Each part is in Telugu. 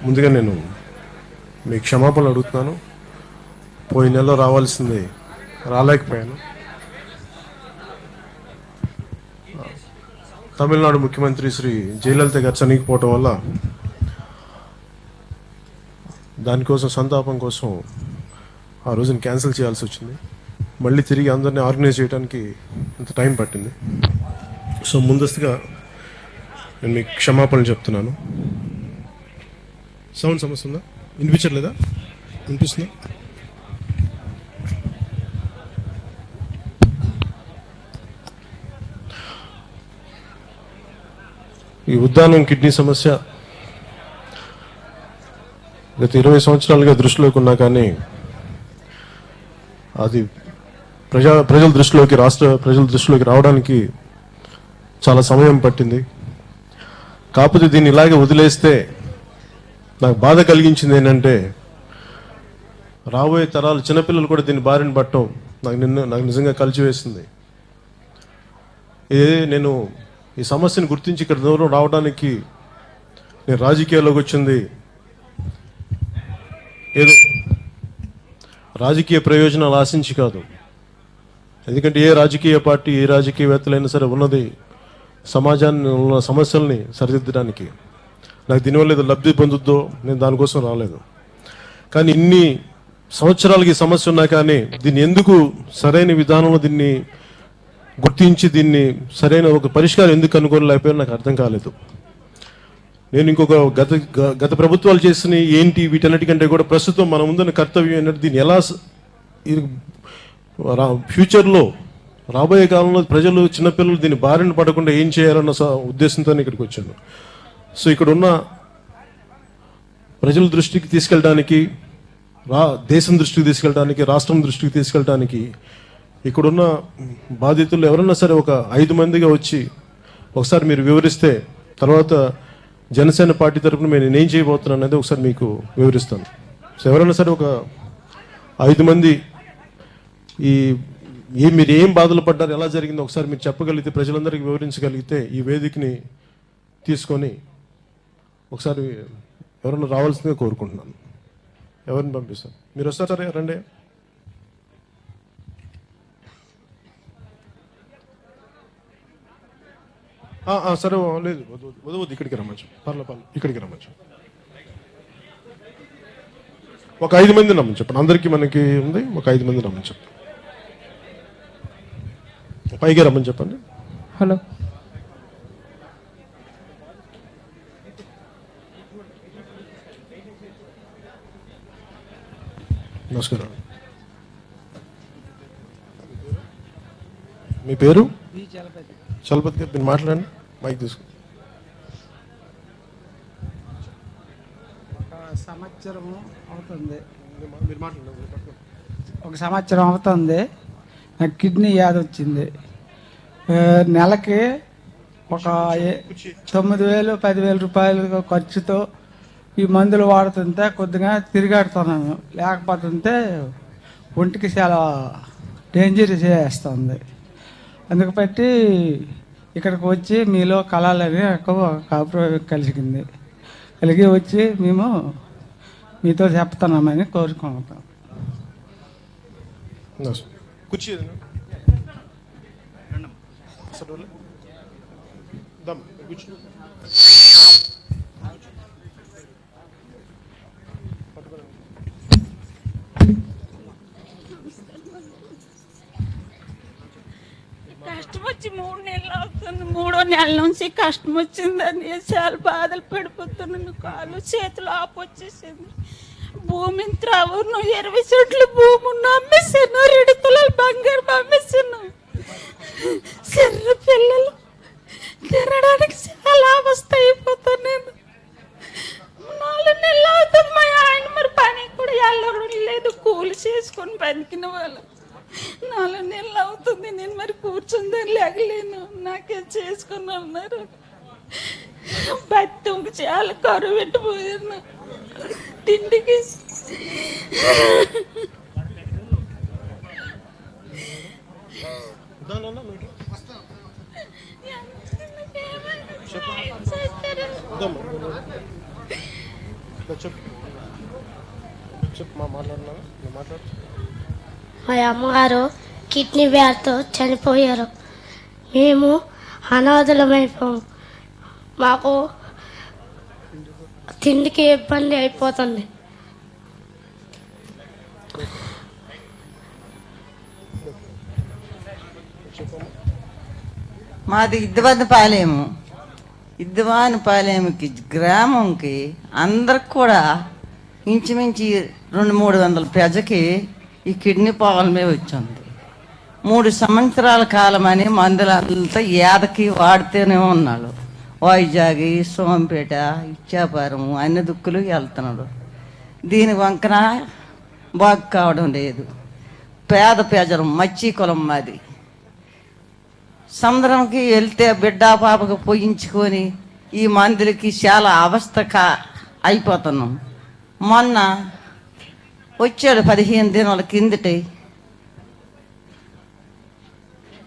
ముందుగా నేను మీ క్షమాపణలు అడుగుతున్నాను. పోయిన నెలలో రావాల్సింది రాలేకపోయాను. తమిళనాడు ముఖ్యమంత్రి శ్రీ జయలలిత గారు చనిపోవటం వల్ల దానికోసం సంతాపం కోసం ఆ రోజున క్యాన్సిల్ చేయాల్సి వచ్చింది. మళ్ళీ తిరిగి అందరినీ ఆర్గనైజ్ చేయడానికి ఇంత టైం పట్టింది. సో ముందస్తుగా నేను మీకు క్షమాపణలు చెప్తున్నాను. సౌండ్ సమస్య ఉందా? వినిపించట్లేదా? వినిపిస్తుందా? ఈ ఉద్దానం కిడ్నీ సమస్య గత 20 సంవత్సరాలుగా దృష్టిలోకి ఉన్నా కానీ అది ప్రజల దృష్టిలోకి, రాష్ట్ర ప్రజల దృష్టిలోకి రావడానికి చాలా సమయం పట్టింది. కాకపోతే దీన్ని ఇలాగే వదిలేస్తే నాకు బాధ కలిగించింది ఏంటంటే, రాబోయే తరాలు చిన్నపిల్లలు కూడా దీన్ని బారిన పట్టడం నాకు నిజంగా కలిచివేసింది. నేను ఈ సమస్యను గుర్తించి ఇక్కడ దూరం రావడానికి నేను రాజకీయాల్లోకి వచ్చింది ఏదో రాజకీయ ప్రయోజనాలు ఆశించి కాదు. ఎందుకంటే ఏ రాజకీయ పార్టీ, ఏ రాజకీయవేత్తలైనా సరే ఉన్నది సమాజాన్ని ఉన్న సమస్యల్ని సరిదిద్దడానికి. నాకు దీనివల్ల ఏదో లబ్ధి పొందుద్దో నేను దానికోసం రాలేదు. కానీ ఇన్ని సంవత్సరాలకి ఈ సమస్య ఉన్నా కానీ దీన్ని ఎందుకు సరైన విధానంలో దీన్ని గుర్తించి దీన్ని సరైన ఒక పరిష్కారం ఎందుకు కనుగొనలేకపోయారో నాకు అర్థం కాలేదు. నేను ఇంకొక గత ప్రభుత్వాలు చేసిన ఏంటి వీటన్నిటికంటే కూడా ప్రస్తుతం మన ముందున్న కర్తవ్యం ఏంటంటే దీన్ని ఎలా ఫ్యూచర్లో రాబోయే కాలంలో ప్రజలు, చిన్నపిల్లలు దీన్ని బారిన పడకుండా ఏం చేయాలన్న ఉద్దేశంతో ఇక్కడికి వచ్చాను. సో ఇక్కడ ఉన్న ప్రజల దృష్టికి తీసుకెళ్ళడానికి, దేశం దృష్టికి తీసుకెళ్ళడానికి, రాష్ట్రం దృష్టికి తీసుకెళ్ళడానికి ఇక్కడున్న బాధితులు ఎవరన్నా సరే ఒక 5 మందిగా వచ్చి ఒకసారి మీరు వివరిస్తే తర్వాత జనసేన పార్టీ తరఫున నేనేం చేయబోతున్నాను అనేది ఒకసారి మీకు వివరిస్తాను. సో ఎవరైనా సరే ఒక 5 మంది మీరు ఏం బాధలు పడ్డారు, ఎలా జరిగిందో ఒకసారి మీరు చెప్పగలిగితే, ప్రజలందరికీ వివరించగలిగితే ఈ వేదికని తీసుకొని ఒకసారి ఎవరైనా రావాల్సిందిగా కోరుకుంటున్నాను. ఎవరిని పంపిస్తాను? మీరు వస్తారా? రండి. సరే, లేదు వద్దు, ఇక్కడికి రమ్మచ్చు. పర్లేదు, ఇక్కడికి రమ్మచ్చు. ఒక 5 మంది రమ్మని చెప్పండి. అందరికీ మనకి ఉంది, ఒక 5 మంది రమ్మని చెప్పండి. పైగా రమ్మని చెప్పండి. హలో, నమస్కారం. మీ పేరు? చలపతి గారు, మీరు మాట్లాడండి. మైక్ తీసుకో. ఒక సంవత్సరం అవుతుంది నాకు కిడ్నీ వ్యాధి వచ్చింది. నెలకి ఒక 9,000 10,000 రూపాయలు ఖర్చుతో ఈ మందులు వాడుతుంటే కొద్దిగా తిరిగాడుతున్నాను. లేకపోతుంటే ఒంటికి చాలా డేంజర్ చేస్తుంది. అందుకు బట్టి ఇక్కడికి వచ్చి మీలో కళాలని కలిసింది. కలిగి వచ్చి మేము మీతో చెప్తున్నామని కోరుకుంటాం. కుర్చీ కష్టం వచ్చి 3 నెలలు అవుతుంది. 3వ నెల నుంచి కష్టం వచ్చిందని చాలా బాధలు పడిపోతున్నాను. కాళ్ళు చేతులు ఆపొచ్చేసింది. భూమిని త్రావును 20 సెంట్ల భూమును అమ్మేసాను. 2 తులాలు బంగారం అమ్మేసాను. చిన్న పిల్లలు తినడానికి చాలా అవస్థ అయిపోతాను. నేను 4 నెలలు అవుతుంది. మా ఆయన మరి పని కూడా వెళ్ళడం లేదు. కూలి చేసుకొని బతికిన వాళ్ళు 4 నెలలు అవుతుంది. నేను మరి కూర్చుందని లేగలేను. నాకే చేసుకుని ఉన్నారు. బతికి చాలా కరువు పెట్టిపోయాను తిండికి. మా అమ్మగారు కిడ్నీ వ్యాధితో చనిపోయారు. మేము అనాథలమైపోయాము. మాకు తిండికి ఇబ్బంది అయిపోతుంది. మాది ఇద్దవానిపాలెంకి గ్రామంకి అందరికి కూడా ఇంచుమించి 200-300 ప్రజకి ఈ కిడ్నీ ప్రాబ్లమే వచ్చింది. 3 సంవత్సరాల కాలమని మందులంతా ఏదకి వాడితేనే ఉన్నాడు. వైజాగ్, సోంపేట, ఇచ్చాపురం అన్ని దుక్కులు వెళ్తున్నాడు. దీని వంకన బాగు కావడం లేదు. పేద ప్రజలు, మచ్చి కులం మాది. సముద్రంకి వెళ్తే బిడ్డ పాపకు పోయించుకొని ఈ మందులకి చాలా అవస్థ అయిపోతున్నాం. మొన్న వచ్చాడు 15 దినాల కిందటి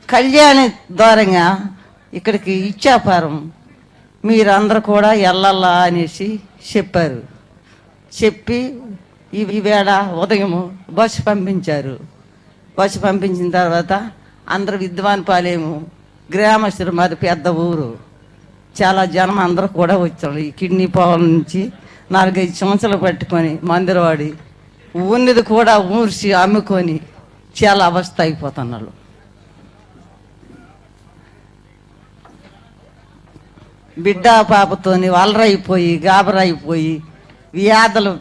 కళ్యాణి ద్వారంగా ఇక్కడికి ఇచ్చాపురం మీరందరూ కూడా వెళ్ళాలా అనేసి చెప్పారు. చెప్పి ఈవేళ ఉదయం బస్సు పంపించారు. బస్సు పంపించిన తర్వాత అందరూ విద్వాన్పాలెము గ్రామస్తులు, మాది పెద్ద ఊరు, చాలా జనం అందరూ కూడా వచ్చారు. ఈ కిడ్నీ ప్రాబ్లం నుంచి 4-5 సంవత్సరాలు పట్టుకొని మందులు వాడి ఉన్నది కూడా ఊర్చి అమ్ముకొని చాలా అవస్థ అయిపోతున్నారు. బిడ్డ పాపతోని వలరైపోయి గాబరైపోయి వ్యాధులు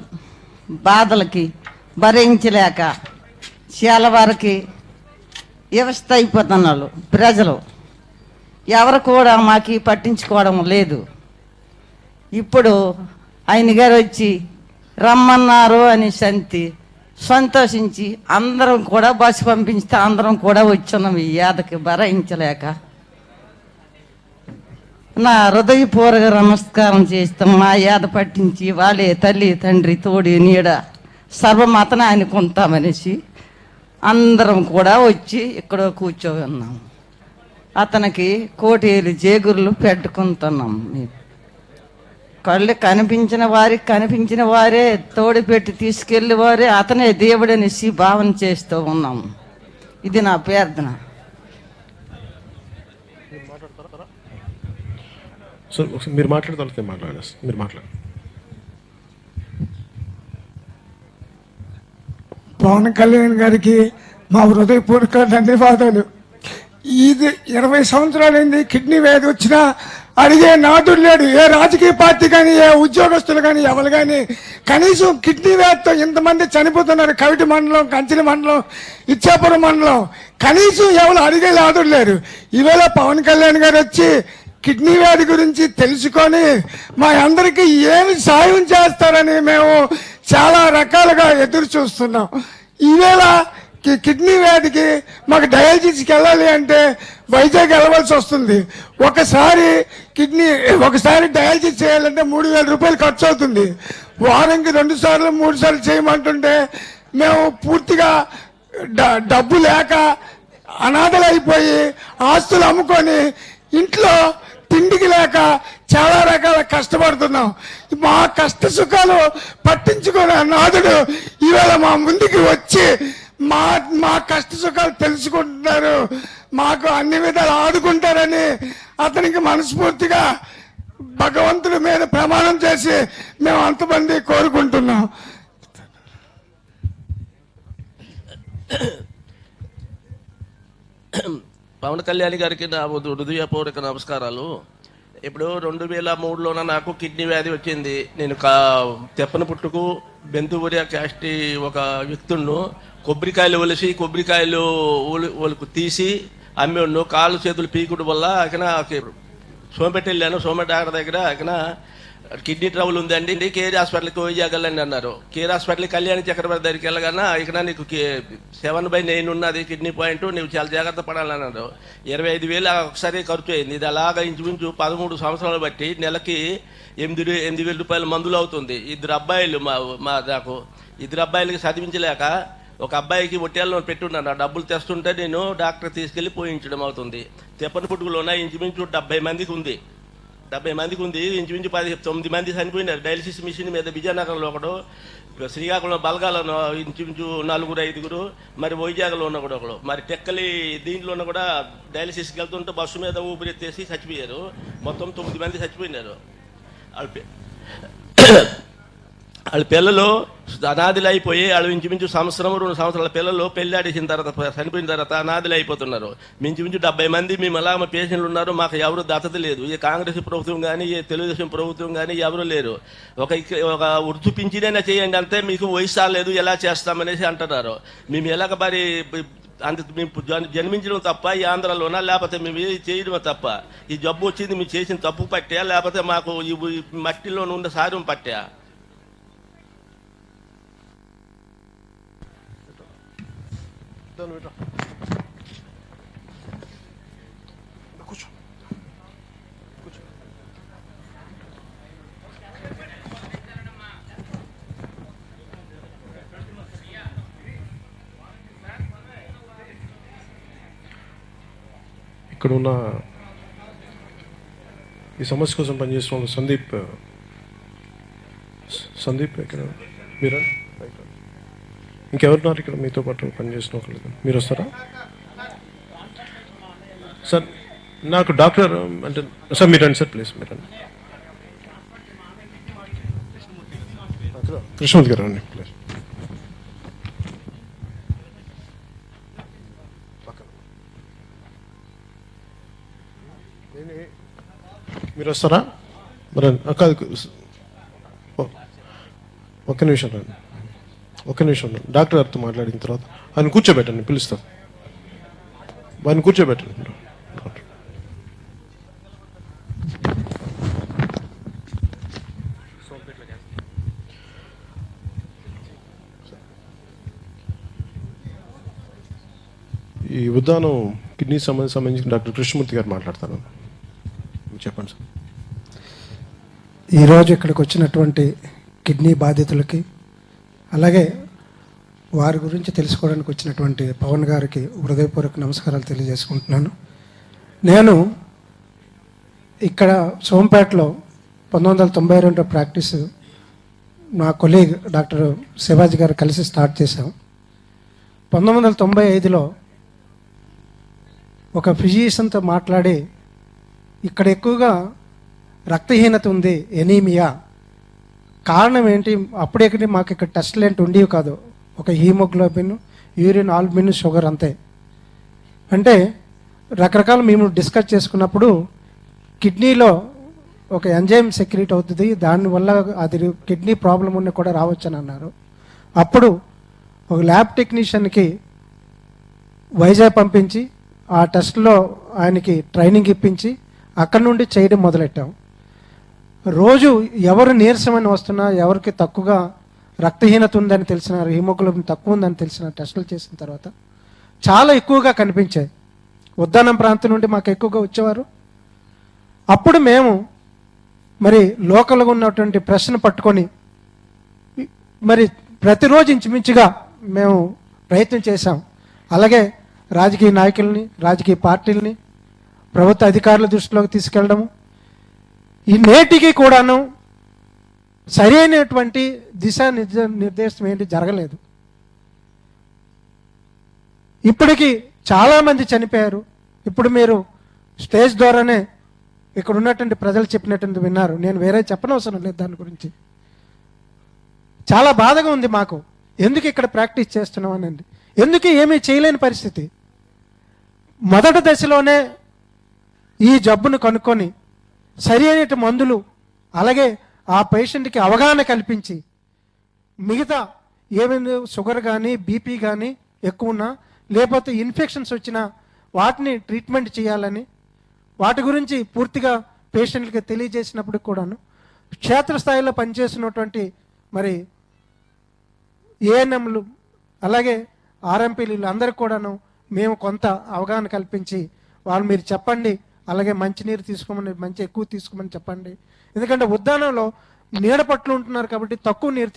బాధలకి భరించలేక చాలా వరకు వ్యవస్థ అయిపోతున్నారు ప్రజలు. ఎవరు కూడా మాకు పట్టించుకోవడం లేదు. ఇప్పుడు ఆయన గారు వచ్చి రమ్మన్నారు అని సంతోషించి అందరం కూడా బస్సు పంపిస్తే అందరం కూడా వచ్చున్నాం. ఈ యాదకి భరించలేక నా హృదయపూర్వక నమస్కారం చేస్తాం. మా యాద పట్టించి వాళ్ళే తల్లి తండ్రి తోడి నీడ సర్వమతన అనుకుంటామనేసి అందరం కూడా వచ్చి ఇక్కడ కూర్చొని ఉన్నాం. అతనికి కోటేలు జేగుర్లు పెట్టుకుంటున్నాం. కళ్ళు కనిపించిన వారే తోడు పెట్టి తీసుకెళ్ళి వారే అతనే దేవుడనేసి భావన చేస్తూ ఉన్నాం. ఇది నా ప్రార్థన. మీరు మాట్లాడతారు, మీరు మాట్లాడారు. పవన్ కళ్యాణ్ గారికి మా హృదయపూర్వక ధన్యవాదాలు. ఇది 20 సంవత్సరాలైంది కిడ్నీ వ్యాధి వచ్చినా అడిగే నాదుడు లేడు. ఏ రాజకీయ పార్టీ కానీ, ఏ ఉద్యోగస్తులు కానీ, ఎవరు కానీ కనీసం కిడ్నీ వ్యాధితో ఇంతమంది చనిపోతున్నారు. కవిటి మండలం, కంచిలి మండలం, ఇచ్చాపురం మండలం కనీసం ఎవరు అడిగే నాదుడు లేరు. ఈవేళ పవన్ కళ్యాణ్ గారు వచ్చి కిడ్నీ వ్యాధి గురించి తెలుసుకొని మా అందరికీ ఏమి సాయం చేస్తారని మేము చాలా రకాలుగా ఎదురు చూస్తున్నాం. ఈవేళ కిడ్నీ వ్యాధికి మాకు డయాలసిస్కి వెళ్ళాలి అంటే వైజాగ్ వెళ్ళవలసి వస్తుంది. ఒకసారి డయాలసిస్ చేయాలంటే 3,000 రూపాయలు ఖర్చు అవుతుంది. వారానికి 2 సార్లు 3 సార్లు చేయమంటుంటే మేము పూర్తిగా డబ్బు లేక అనాథలైపోయి ఆస్తులు అమ్ముకొని ఇంట్లో తిండికి లేక చాలా రకాల కష్టపడుతున్నాం. మా కష్ట సుఖాలు పట్టించుకునే నాదుడు ఈవేళ మా ముందుకి వచ్చి మా కష్ట సుఖాలు తెలుసుకుంటున్నారు, మాకు అన్ని విధాలు ఆదుకుంటారని అతనికి మనస్ఫూర్తిగా భగవంతుడి మీద ప్రమాణం చేసి మేము అంతమంది కోరుకుంటున్నాం. పవన్ కళ్యాణ్ గారికి నా హృదయపూర్వక నమస్కారాలు. ఇప్పుడు 2003లోన నాకు కిడ్నీ వ్యాధి వచ్చింది. నేను తెప్పన పుట్టుకు బెంతువురియా క్యాస్టి ఒక వ్యక్తులను కొబ్బరికాయలు కొబ్బరికాయలు తీసి అమ్మేవాడు. కాళ్ళు చేతులు పీకుడు వల్ల అక్కడ సోమపేట వెళ్ళాను. సోమపేట డాక్టర్ దగ్గర అక్కడ కిడ్నీ ట్రబుల్ ఉందండి, కేర్ హాస్పిటల్కి పోయాగలని అన్నారు. కేర్ హాస్పిటల్కి కళ్యాణి చక్రవర్తి దగ్గరికి వెళ్ళగానే ఇక్కడ నీకు 7/9 ఉన్నది కిడ్నీ పాయింట్, నువ్వు చాలా జాగ్రత్త పడాలన్నారు. 25,000 ఒకసారి ఖర్చు అయింది. ఇది అలాగా ఇంచుమించు 13 సంవత్సరాలు బట్టి నెలకి 8,000 రూపాయల మందులు అవుతుంది. 2 అబ్బాయిలు నాకు 2 అబ్బాయిలకి చదివించలేక ఒక అబ్బాయికి ఒట్టేళ్ళలో పెట్టున్నాను. డబ్బులు తెస్తుంటే నేను డాక్టర్ తీసుకెళ్ళి పోయించడం అవుతుంది. తెప్పని పుట్టుకులోన ఇంచుమించు 70 మందికి ఉంది. 70 మందికి ఉంది, ఇంచుమించు 9 మంది చనిపోయినారు డయాలసిస్ మిషన్ మీద. విజయనగరంలో ఒకడు, శ్రీకాకుళం బలగాలను ఇంచుమించు 4-5, మరి వైజాగ్లో ఉన్న కూడా ఒకడు, మరి టెక్కలి దీంట్లో ఉన్న కూడా డయాలసిస్కి వెళ్తుంటే బస్సు మీద ఊపిరెత్తేసి చచ్చిపోయారు. మొత్తం 9 మంది చచ్చిపోయినారు. వాళ్ళ పిల్లలు అనాథులు అయిపోయి, వాళ్ళు ఇంచుమించు 1-2 సంవత్సరాల పిల్లలు పెళ్లి ఆడేసిన తర్వాత చనిపోయిన తర్వాత అనాథులు అయిపోతున్నారు. ఇంచుమించు 70 మంది మేము ఎలా పేషెంట్లు ఉన్నారు, మాకు ఎవరు దత్తత లేదు. ఏ కాంగ్రెస్ ప్రభుత్వం కానీ, ఏ తెలుగుదేశం ప్రభుత్వం కానీ ఎవరు లేరు. ఒక వృద్ధు పింఛనైనా చేయండి అంతే, మీకు వయసు రాలేదు ఎలా చేస్తామనేసి అంటున్నారు. మేము ఎలాగ మరి అంత మేము జన్మించడం తప్ప ఈ ఆంధ్రాలోనా, లేకపోతే మేము ఏది చేయడమే తప్ప? ఈ జబ్బు వచ్చింది మేము చేసిన తప్పు పట్టా, లేకపోతే మాకు ఈ మట్టిలో ఉన్న సారం పట్టా? ఇక్కడ ఉన్న ఈ సమస్య కోసం పనిచేస్తున్న సందీప్ ఇక్కడ మీరా, ఇంకెవరున్నారు ఇక్కడ మీతో పాటు పనిచేసిన ఒకళ్ళు? మీరు వస్తారా సార్? నాకు డాక్టర్ అంటే సార్ మీరు రండి సార్, ప్లీజ్ మీరు రండి. కృష్ణమూర్తి గారు రండి ప్లీజ్. మీరు వస్తారా? మరి కాదు, ఒక్క నిమిషం రండి, ఒక్క నిమిషం డాక్టర్ గారితో మాట్లాడిన తర్వాత ఆయన కూర్చోబెట్టండి, పిలుస్తాను. ఆయన కూర్చోబెట్టండి డాక్టర్. ఈ ఉద్దానం కిడ్నీ సంబంధించి డాక్టర్ కృష్ణమూర్తి గారు మాట్లాడతాను. చెప్పండి సార్. ఈరోజు ఇక్కడికి వచ్చినటువంటి కిడ్నీ బాధితులకి, అలాగే వారి గురించి తెలుసుకోవడానికి వచ్చినటువంటి పవన్ గారికి హృదయపూర్వక నమస్కారాలు తెలియజేసుకుంటున్నాను. నేను ఇక్కడ సోంపేటలో 1992 ప్రాక్టీస్ నా కొలీగ్ డాక్టర్ శివాజీ గారు కలిసి స్టార్ట్ చేశాం. 1995లో ఒక ఫిజిషియన్తో మాట్లాడి, ఇక్కడ ఎక్కువగా రక్తహీనత ఉంది, ఎనీమియా, కారణం ఏంటి? అప్పుడే మాకు ఇక్కడ టెస్టులు ఏంటి ఉండేవి కాదు, ఒక హీమోగ్లోబిన్, యూరిన్, ఆల్బిన్, షుగర్ అంతే. అంటే రకరకాల మేము డిస్కస్ చేసుకున్నప్పుడు కిడ్నీలో ఒక ఎంజైమ్ సెక్రీట్ అవుతుంది, దానివల్ల అది కిడ్నీ ప్రాబ్లం ఉన్న కూడా రావచ్చని అన్నారు. అప్పుడు ఒక ల్యాబ్ టెక్నీషియన్కి వైజాగ్ పంపించి ఆ టెస్ట్లో ఆయనకి ట్రైనింగ్ ఇప్పించి అక్కడ నుండి చేయడం మొదలెట్టాం. రోజు ఎవరు నీరసమని వస్తున్నా, ఎవరికి తక్కువగా రక్తహీనత ఉందని తెలిసిన, హిమోగ్లోబిన్ తక్కువ ఉందని తెలిసిన టెస్టులు చేసిన తర్వాత చాలా ఎక్కువగా కనిపించాయి. ఉద్దానం ప్రాంతం నుండి మాకు ఎక్కువగా వచ్చేవారు. అప్పుడు మేము మరి లోకల్గా ఉన్నటువంటి ప్రెస్ను పట్టుకొని మరి ప్రతిరోజు ఇంచుమించుగా మేము ప్రయత్నం చేశాం. అలాగే రాజకీయ నాయకుల్ని, రాజకీయ పార్టీలని, ప్రభుత్వ అధికారుల దృష్టిలోకి తీసుకెళ్ళడము, ఈ నేటికి కూడాను సరైనటువంటి నిర్దేశం ఏంటి జరగలేదు. ఇప్పటికీ చాలామంది చనిపోయారు. ఇప్పుడు మీరు స్టేజ్ ద్వారానే ఇక్కడ ఉన్నటువంటి ప్రజలు చెప్పినటువంటి విన్నారు. నేను వేరే చెప్పనవసరం లేదు దాని గురించి. చాలా బాధగా ఉంది మాకు. ఎందుకు ఇక్కడ ప్రాక్టీస్ చేస్తున్నాం అనండి, ఎందుకు ఏమీ చేయలేని పరిస్థితి. మొదటి దశలోనే ఈ జబ్బును కనుక్కొని సరి అయిన మందులు, అలాగే ఆ పేషెంట్కి అవగాహన కల్పించి, మిగతా ఏమైనా షుగర్ కానీ బీపీ కానీ ఎక్కువ ఉన్నా, లేకపోతే ఇన్ఫెక్షన్స్ వచ్చినా వాటిని ట్రీట్మెంట్ చేయాలని, వాటి గురించి పూర్తిగా పేషెంట్లకి తెలియజేసినప్పుడు కూడాను క్షేత్రస్థాయిలో పనిచేసినటువంటి మరి ఏఎన్ఎంలు, అలాగే ఆర్ఎంపీలు అందరికి కూడాను మేము కొంత అవగాహన కల్పించి, వాళ్ళు మీరు చెప్పండి, అలాగే మంచినీరు తీసుకోమని, మంచి ఎక్కువ తీసుకోమని చెప్పండి. ఎందుకంటే ఉద్దానంలో నీడ పట్లు ఉంటున్నారు కాబట్టి తక్కువ నీరు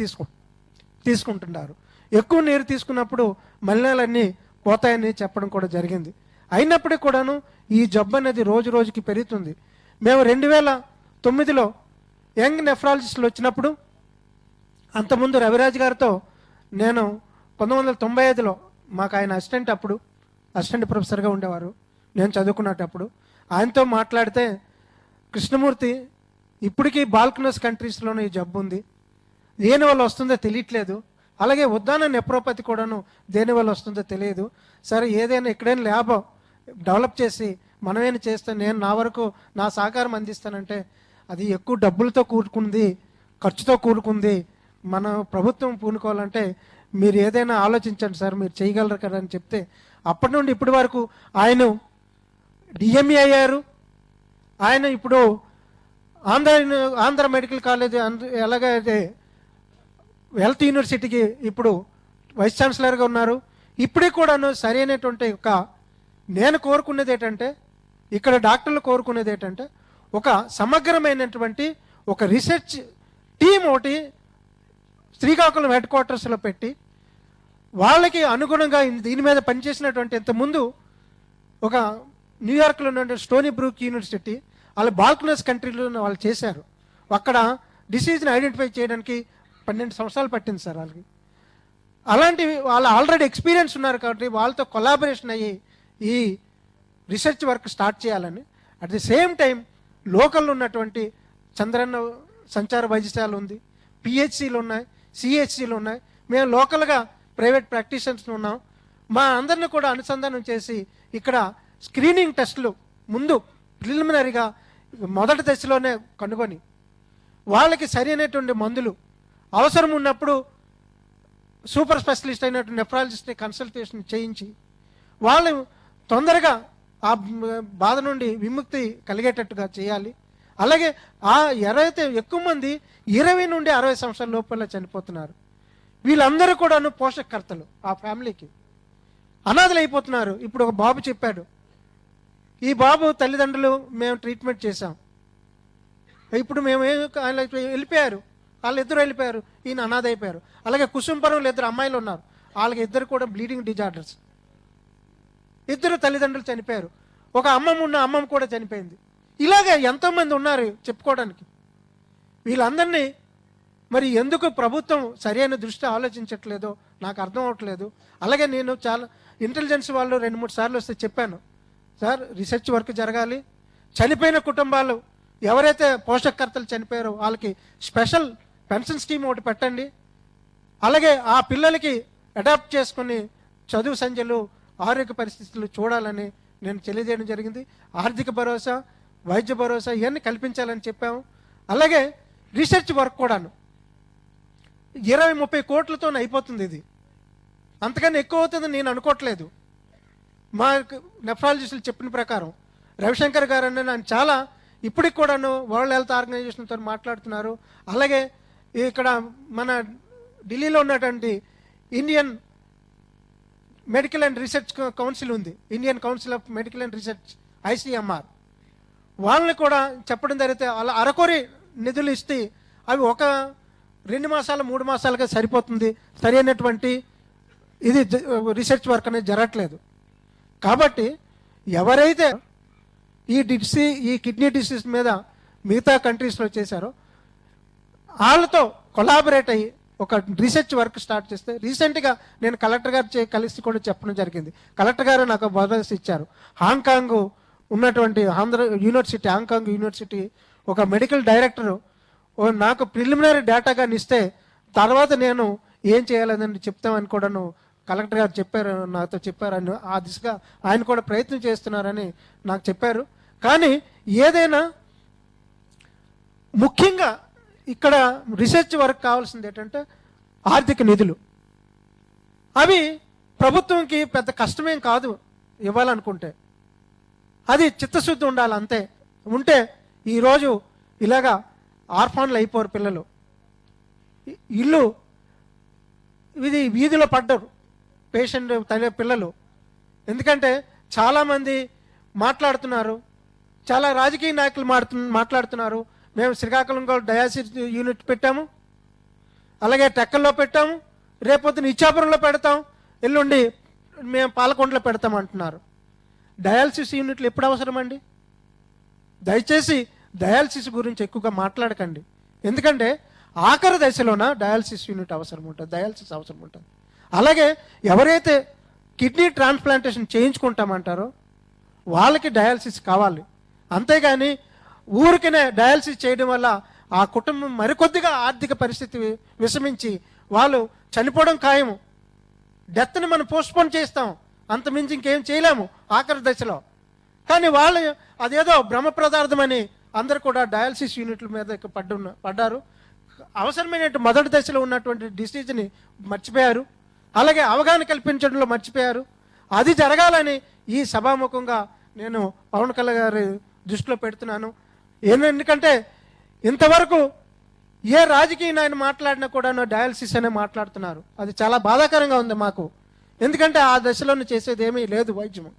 తీసుకుంటున్నారు. ఎక్కువ నీరు తీసుకున్నప్పుడు మలినాలన్నీ పోతాయని చెప్పడం కూడా జరిగింది. అయినప్పటికీ కూడాను ఈ జబ్బు అనేది రోజు రోజుకి పెరుగుతుంది. మేము 2009లో యంగ్ నెఫ్రాలజిస్టులు వచ్చినప్పుడు, అంతకుముందు రవిరాజ్ గారితో నేను 1995లో మాకు ఆయన అసిస్టెంట్ ప్రొఫెసర్గా ఉండేవారు, నేను చదువుకున్నప్పుడు. ఆయనతో మాట్లాడితే, కృష్ణమూర్తి ఇప్పటికీ బాల్కనస్ కంట్రీస్లోనే ఈ జబ్బు ఉంది, దేని వల్ల వస్తుందో తెలియట్లేదు, అలాగే ఉద్దాన నెప్రోపతి కూడాను దేని వల్ల వస్తుందో తెలియదు. సరే ఏదైనా ఎక్కడైనా ల్యాబ్ డెవలప్ చేసి మనమేనా చేస్తే నేను నా వరకు నా సహకారం అందిస్తానంటే, అది ఎక్కువ డబ్బులతో కూడుకుంది, ఖర్చుతో కూడుకుంది, మన ప్రభుత్వం పూనుకోవాలంటే మీరు ఏదైనా ఆలోచించండి సార్, మీరు చేయగలరు కదా అని చెప్తే, అప్పటి నుండి ఇప్పటి వరకు ఆయన డిఎంఈ అయ్యారు. ఆయన ఇప్పుడు ఆంధ్ర మెడికల్ కాలేజ్ ఎలాగైతే హెల్త్ యూనివర్సిటీకి ఇప్పుడు వైస్ ఛాన్సలర్గా ఉన్నారు. ఇప్పటికి కూడాను సరైనటువంటి నేను కోరుకునేది ఏంటంటే, ఇక్కడ డాక్టర్లు కోరుకునేది ఏంటంటే, ఒక సమగ్రమైనటువంటి ఒక రీసెర్చ్ టీం ఒకటి శ్రీకాకుళం హెడ్ క్వార్టర్స్లో పెట్టి, వాళ్ళకి అనుగుణంగా దీని మీద పనిచేసినటువంటి ఇంతకుముందు ఒక న్యూయార్క్లో ఉన్న స్టోనీ బ్రూక్ యూనివర్సిటీ, వాళ్ళు బాల్కనస్ కంట్రీలో వాళ్ళు చేశారు. అక్కడ డిసీజ్ని ఐడెంటిఫై చేయడానికి 12 సంవత్సరాలు పట్టింది సార్ వాళ్ళకి. అలాంటి వాళ్ళు ఆల్రెడీ ఎక్స్పీరియన్స్ ఉన్నారు కాబట్టి వాళ్ళతో కొలాబరేషన్ అయ్యి ఈ రీసెర్చ్ వర్క్ స్టార్ట్ చేయాలని, అట్ ది సేమ్ టైం లోకల్లో ఉన్నటువంటి చంద్రన్న సంచార వైద్యశాల ఉంది, పిహెచ్సిలు ఉన్నాయి, సిహెచ్సిలు ఉన్నాయి, మేము లోకల్గా ప్రైవేట్ ప్రాక్టీషనర్స్ ఉన్నాం. మా అందరిని కూడా అనుసంధానం చేసి ఇక్కడ స్క్రీనింగ్ టెస్టులు ముందు ప్రిలిమినరీగా మొదటి దశలోనే కనుగొని వాళ్ళకి సరైనటువంటి మందులు అవసరం ఉన్నప్పుడు సూపర్ స్పెషలిస్ట్ అయినటువంటి నెఫ్రాలజిస్ట్ని కన్సల్టేషన్ చేయించి వాళ్ళు తొందరగా ఆ బాధ నుండి విముక్తి కలిగేటట్టుగా చేయాలి. అలాగే ఎవరైతే ఎక్కువ మంది 20 నుండి 60 సంవత్సరాల లోపల చనిపోతున్నారు, వీళ్ళందరూ కూడాను పోషకర్తలు, ఆ ఫ్యామిలీకి అనాథలు అయిపోతున్నారు. ఇప్పుడు ఒక బాబు చెప్పాడు, ఈ బాబు తల్లిదండ్రులు మేము ట్రీట్మెంట్ చేశాం, ఇప్పుడు మేము వెళ్ళిపోయారు, వాళ్ళిద్దరు వెళ్ళిపోయారు, ఈయన అనాథ అయిపోయారు. అలాగే కుసుంపురంలో 2 అమ్మాయిలు ఉన్నారు, వాళ్ళకి ఇద్దరు కూడా బ్లీడింగ్ డిజార్డర్స్, 2 తల్లిదండ్రులు చనిపోయారు, ఒక అమ్మమ్మ కూడా చనిపోయింది. ఇలాగే ఎంతోమంది ఉన్నారు చెప్పుకోవడానికి. వీళ్ళందరినీ మరి ఎందుకు ప్రభుత్వం సరైన దృష్టి ఆలోచించట్లేదో నాకు అర్థం అవ్వట్లేదు. అలాగే నేను చాలా ఇంటెలిజెన్స్ వాళ్ళు 2-3 సార్లు వస్తే చెప్పాను, సార్ రీసెర్చ్ వర్క్ జరగాలి, చనిపోయిన కుటుంబాలు ఎవరైతే పోషకర్తలు చనిపోయారో వాళ్ళకి స్పెషల్ పెన్షన్ స్కీమ్ ఒకటి పెట్టండి, అలాగే ఆ పిల్లలకి అడాప్ట్ చేసుకుని చదువు సంధ్యలు ఆరోగ్య పరిస్థితులు చూడాలని నేను తెలియజేయడం జరిగింది. ఆర్థిక భరోసా, వైద్య భరోసా ఇవన్నీ కల్పించాలని చెప్పాము. అలాగే రీసెర్చ్ వర్క్ కూడాను 20-30 కోట్లతో అయిపోతుంది, ఇది అంతకన్నా ఎక్కువ అవుతుందని నేను అనుకోవట్లేదు. మా నెఫ్రాలజిస్టులు చెప్పిన ప్రకారం రవిశంకర్ గారు అంటే నేను చాలా ఇప్పటికి కూడాను వరల్డ్ హెల్త్ ఆర్గనైజేషన్తో మాట్లాడుతున్నారు. అలాగే ఇక్కడ మన ఢిల్లీలో ఉన్నటువంటి Indian medical and research council ఉంది, Indian council of medical and research ICMR, వాళ్ళని కూడా చెప్పడం జరిగితే అలా అరకొరి నిధులు ఇస్తే అవి ఒక 2 మాసాలు 3 మాసాలుగా సరిపోతుంది, సరైనటువంటి ఇది రీసెర్చ్ వర్క్ అనేది జరగట్లేదు. కాబట్టి ఎవరైతే ఈ కిడ్నీ డిసీజ్ మీద మిగతా కంట్రీస్లో చేశారో వాళ్ళతో కొలాబరేట్ అయ్యి ఒక రీసెర్చ్ వర్క్ స్టార్ట్ చేస్తే, రీసెంట్గా నేను కలెక్టర్ గారు కలిసి కూడా చెప్పడం జరిగింది. కలెక్టర్ గారు నాకు భరోసా ఇచ్చారు, హాంకాంగ్ ఉన్నటువంటి హాంకాంగ్ యూనివర్సిటీ ఒక మెడికల్ డైరెక్టరు నాకు ప్రిలిమినరీ డేటాగా ఇస్తే తర్వాత నేను ఏం చేయాలని చెప్తామని కూడాను కలెక్టర్ గారు చెప్పారు, నాతో చెప్పారు. ఆ దిశగా ఆయన కూడా ప్రయత్నం చేస్తున్నారని నాకు చెప్పారు. కానీ ఏదైనా ముఖ్యంగా ఇక్కడ రీసెర్చ్ వర్క్ కావాల్సింది ఏంటంటే ఆర్థిక నిధులు. అవి ప్రభుత్వంకి పెద్ద కష్టమేం కాదు ఇవ్వాలనుకుంటే, అది చిత్తశుద్ధి ఉండాలి అంతే. ఉంటే ఈరోజు ఇలాగా ఆర్ఫాన్లు అయిపోరు పిల్లలు, ఇల్లు ఇది వీధిలో పడ్డరు పేషెంట్ పిల్లలు. ఎందుకంటే చాలామంది మాట్లాడుతున్నారు, చాలా రాజకీయ నాయకులు మాట్లాడుతున్నారు, మేము శ్రీకాకుళంలో డయాసిస్ యూనిట్ పెట్టాము, అలాగే టెక్కల్లో పెట్టాము, రేపొద్దున ఇచ్చాపురంలో పెడతాం, ఎల్లుండి మేము పాలకొండలో పెడతాం అంటున్నారు. డయాలసిస్ యూనిట్లు ఎప్పుడు అవసరం అండి? దయచేసి డయాలసిస్ గురించి ఎక్కువగా మాట్లాడకండి. ఎందుకంటే ఆఖరి దశలోన డయాలసిస్ యూనిట్ అవసరం ఉంటుంది, డయాలసిస్ అవసరం ఉంటుంది. అలాగే ఎవరైతే కిడ్నీ ట్రాన్స్ప్లాంటేషన్ చేయించుకుంటామంటారో వాళ్ళకి డయాలసిస్ కావాలి. అంతేగాని ఊరికనే డయాలసిస్ చేయడం వల్ల ఆ కుటుంబం మరికొద్దిగా ఆర్థిక పరిస్థితి విషమించి వాళ్ళు చనిపోవడం ఖాయము. డెత్ని మనం పోస్ట్పోన్ చేస్తాం, అంతమించి ఇంకేం చేయలేము ఆఖరి దశలో. కానీ వాళ్ళు అదేదో భ్రమ పదార్థమని అందరూ కూడా డయాలసిస్ యూనిట్ల మీద పడ్డారు. అవసరమైన మొదటి దశలో ఉన్నటువంటి డిసీజ్ని మర్చిపోయారు. అలాగే అవగాహన కల్పించడంలో మర్చిపోయారు. అది జరగాలని ఈ సభాముఖంగా నేను పవన్ కళ్యాణ్ గారి దృష్టిలో పెడుతున్నాను. ఎందుకంటే ఇంతవరకు ఏ రాజకీయ నాయన మాట్లాడినా కూడా డయాలసిస్ అనే మాట్లాడుతున్నారు. అది చాలా బాధాకరంగా ఉంది మాకు. ఎందుకంటే ఆ దశలోనే చేసేది ఏమీ లేదు వైద్యము.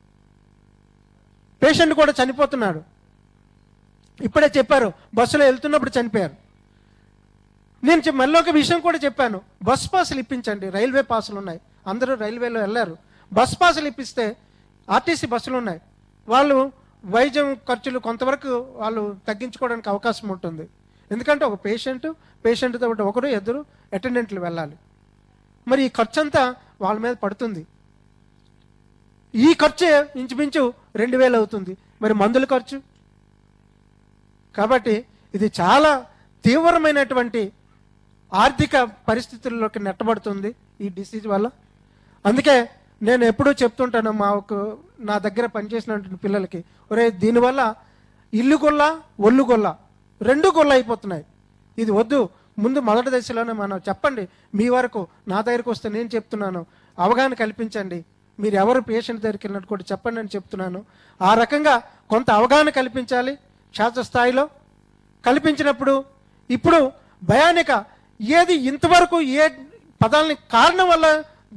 పేషెంట్ కూడా చనిపోతున్నాడు. ఇప్పుడే చెప్పారు, బస్సులో వెళ్తున్నప్పుడు చనిపోయారు. నేను మళ్ళీ ఒక విషయం కూడా చెప్పాను, బస్ పాసులు ఇప్పించండి. రైల్వే పాసులు ఉన్నాయి, అందరూ రైల్వేలో వెళ్ళారు. బస్ పాసులు ఇప్పిస్తే ఆర్టీసీ బస్సులు ఉన్నాయి, వాళ్ళు వైద్యం ఖర్చులు కొంతవరకు వాళ్ళు తగ్గించుకోవడానికి అవకాశం ఉంటుంది. ఎందుకంటే ఒక పేషెంట్తో ఒకరు ఇద్దరు అటెండెంట్లు వెళ్ళాలి. మరి ఈ ఖర్చు అంతా వాళ్ళ మీద పడుతుంది. ఈ ఖర్చు ఇంచుమించు 2000 అవుతుంది. మరి మందుల ఖర్చు. కాబట్టి ఇది చాలా తీవ్రమైనటువంటి ఆర్థిక పరిస్థితుల్లోకి నెట్టబడుతుంది ఈ డిసీజ్ వల్ల. అందుకే నేను ఎప్పుడూ చెప్తుంటాను నా దగ్గర పనిచేసినటువంటి పిల్లలకి, ఒరే దీనివల్ల ఇల్లు గొల్ల ఒళ్ళు గొల్ల రెండు గొల్ల అయిపోతున్నాయి. ఇది వద్దు. ముందు మొదటి దశలోనే మనం చెప్పండి. మీ వరకు నా దగ్గరకు వస్తే నేను చెప్తున్నాను, అవగాహన కల్పించండి. మీరు ఎవరు పేషెంట్ దగ్గరికి వెళ్ళినట్టు కూడా చెప్పండి అని చెప్తున్నాను. ఆ రకంగా కొంత అవగాహన కల్పించాలి క్షేత్రస్థాయిలో. కల్పించినప్పుడు ఇప్పుడు భయానిక ఏది ఇంతవరకు ఏ పదాలని కారణం వల్ల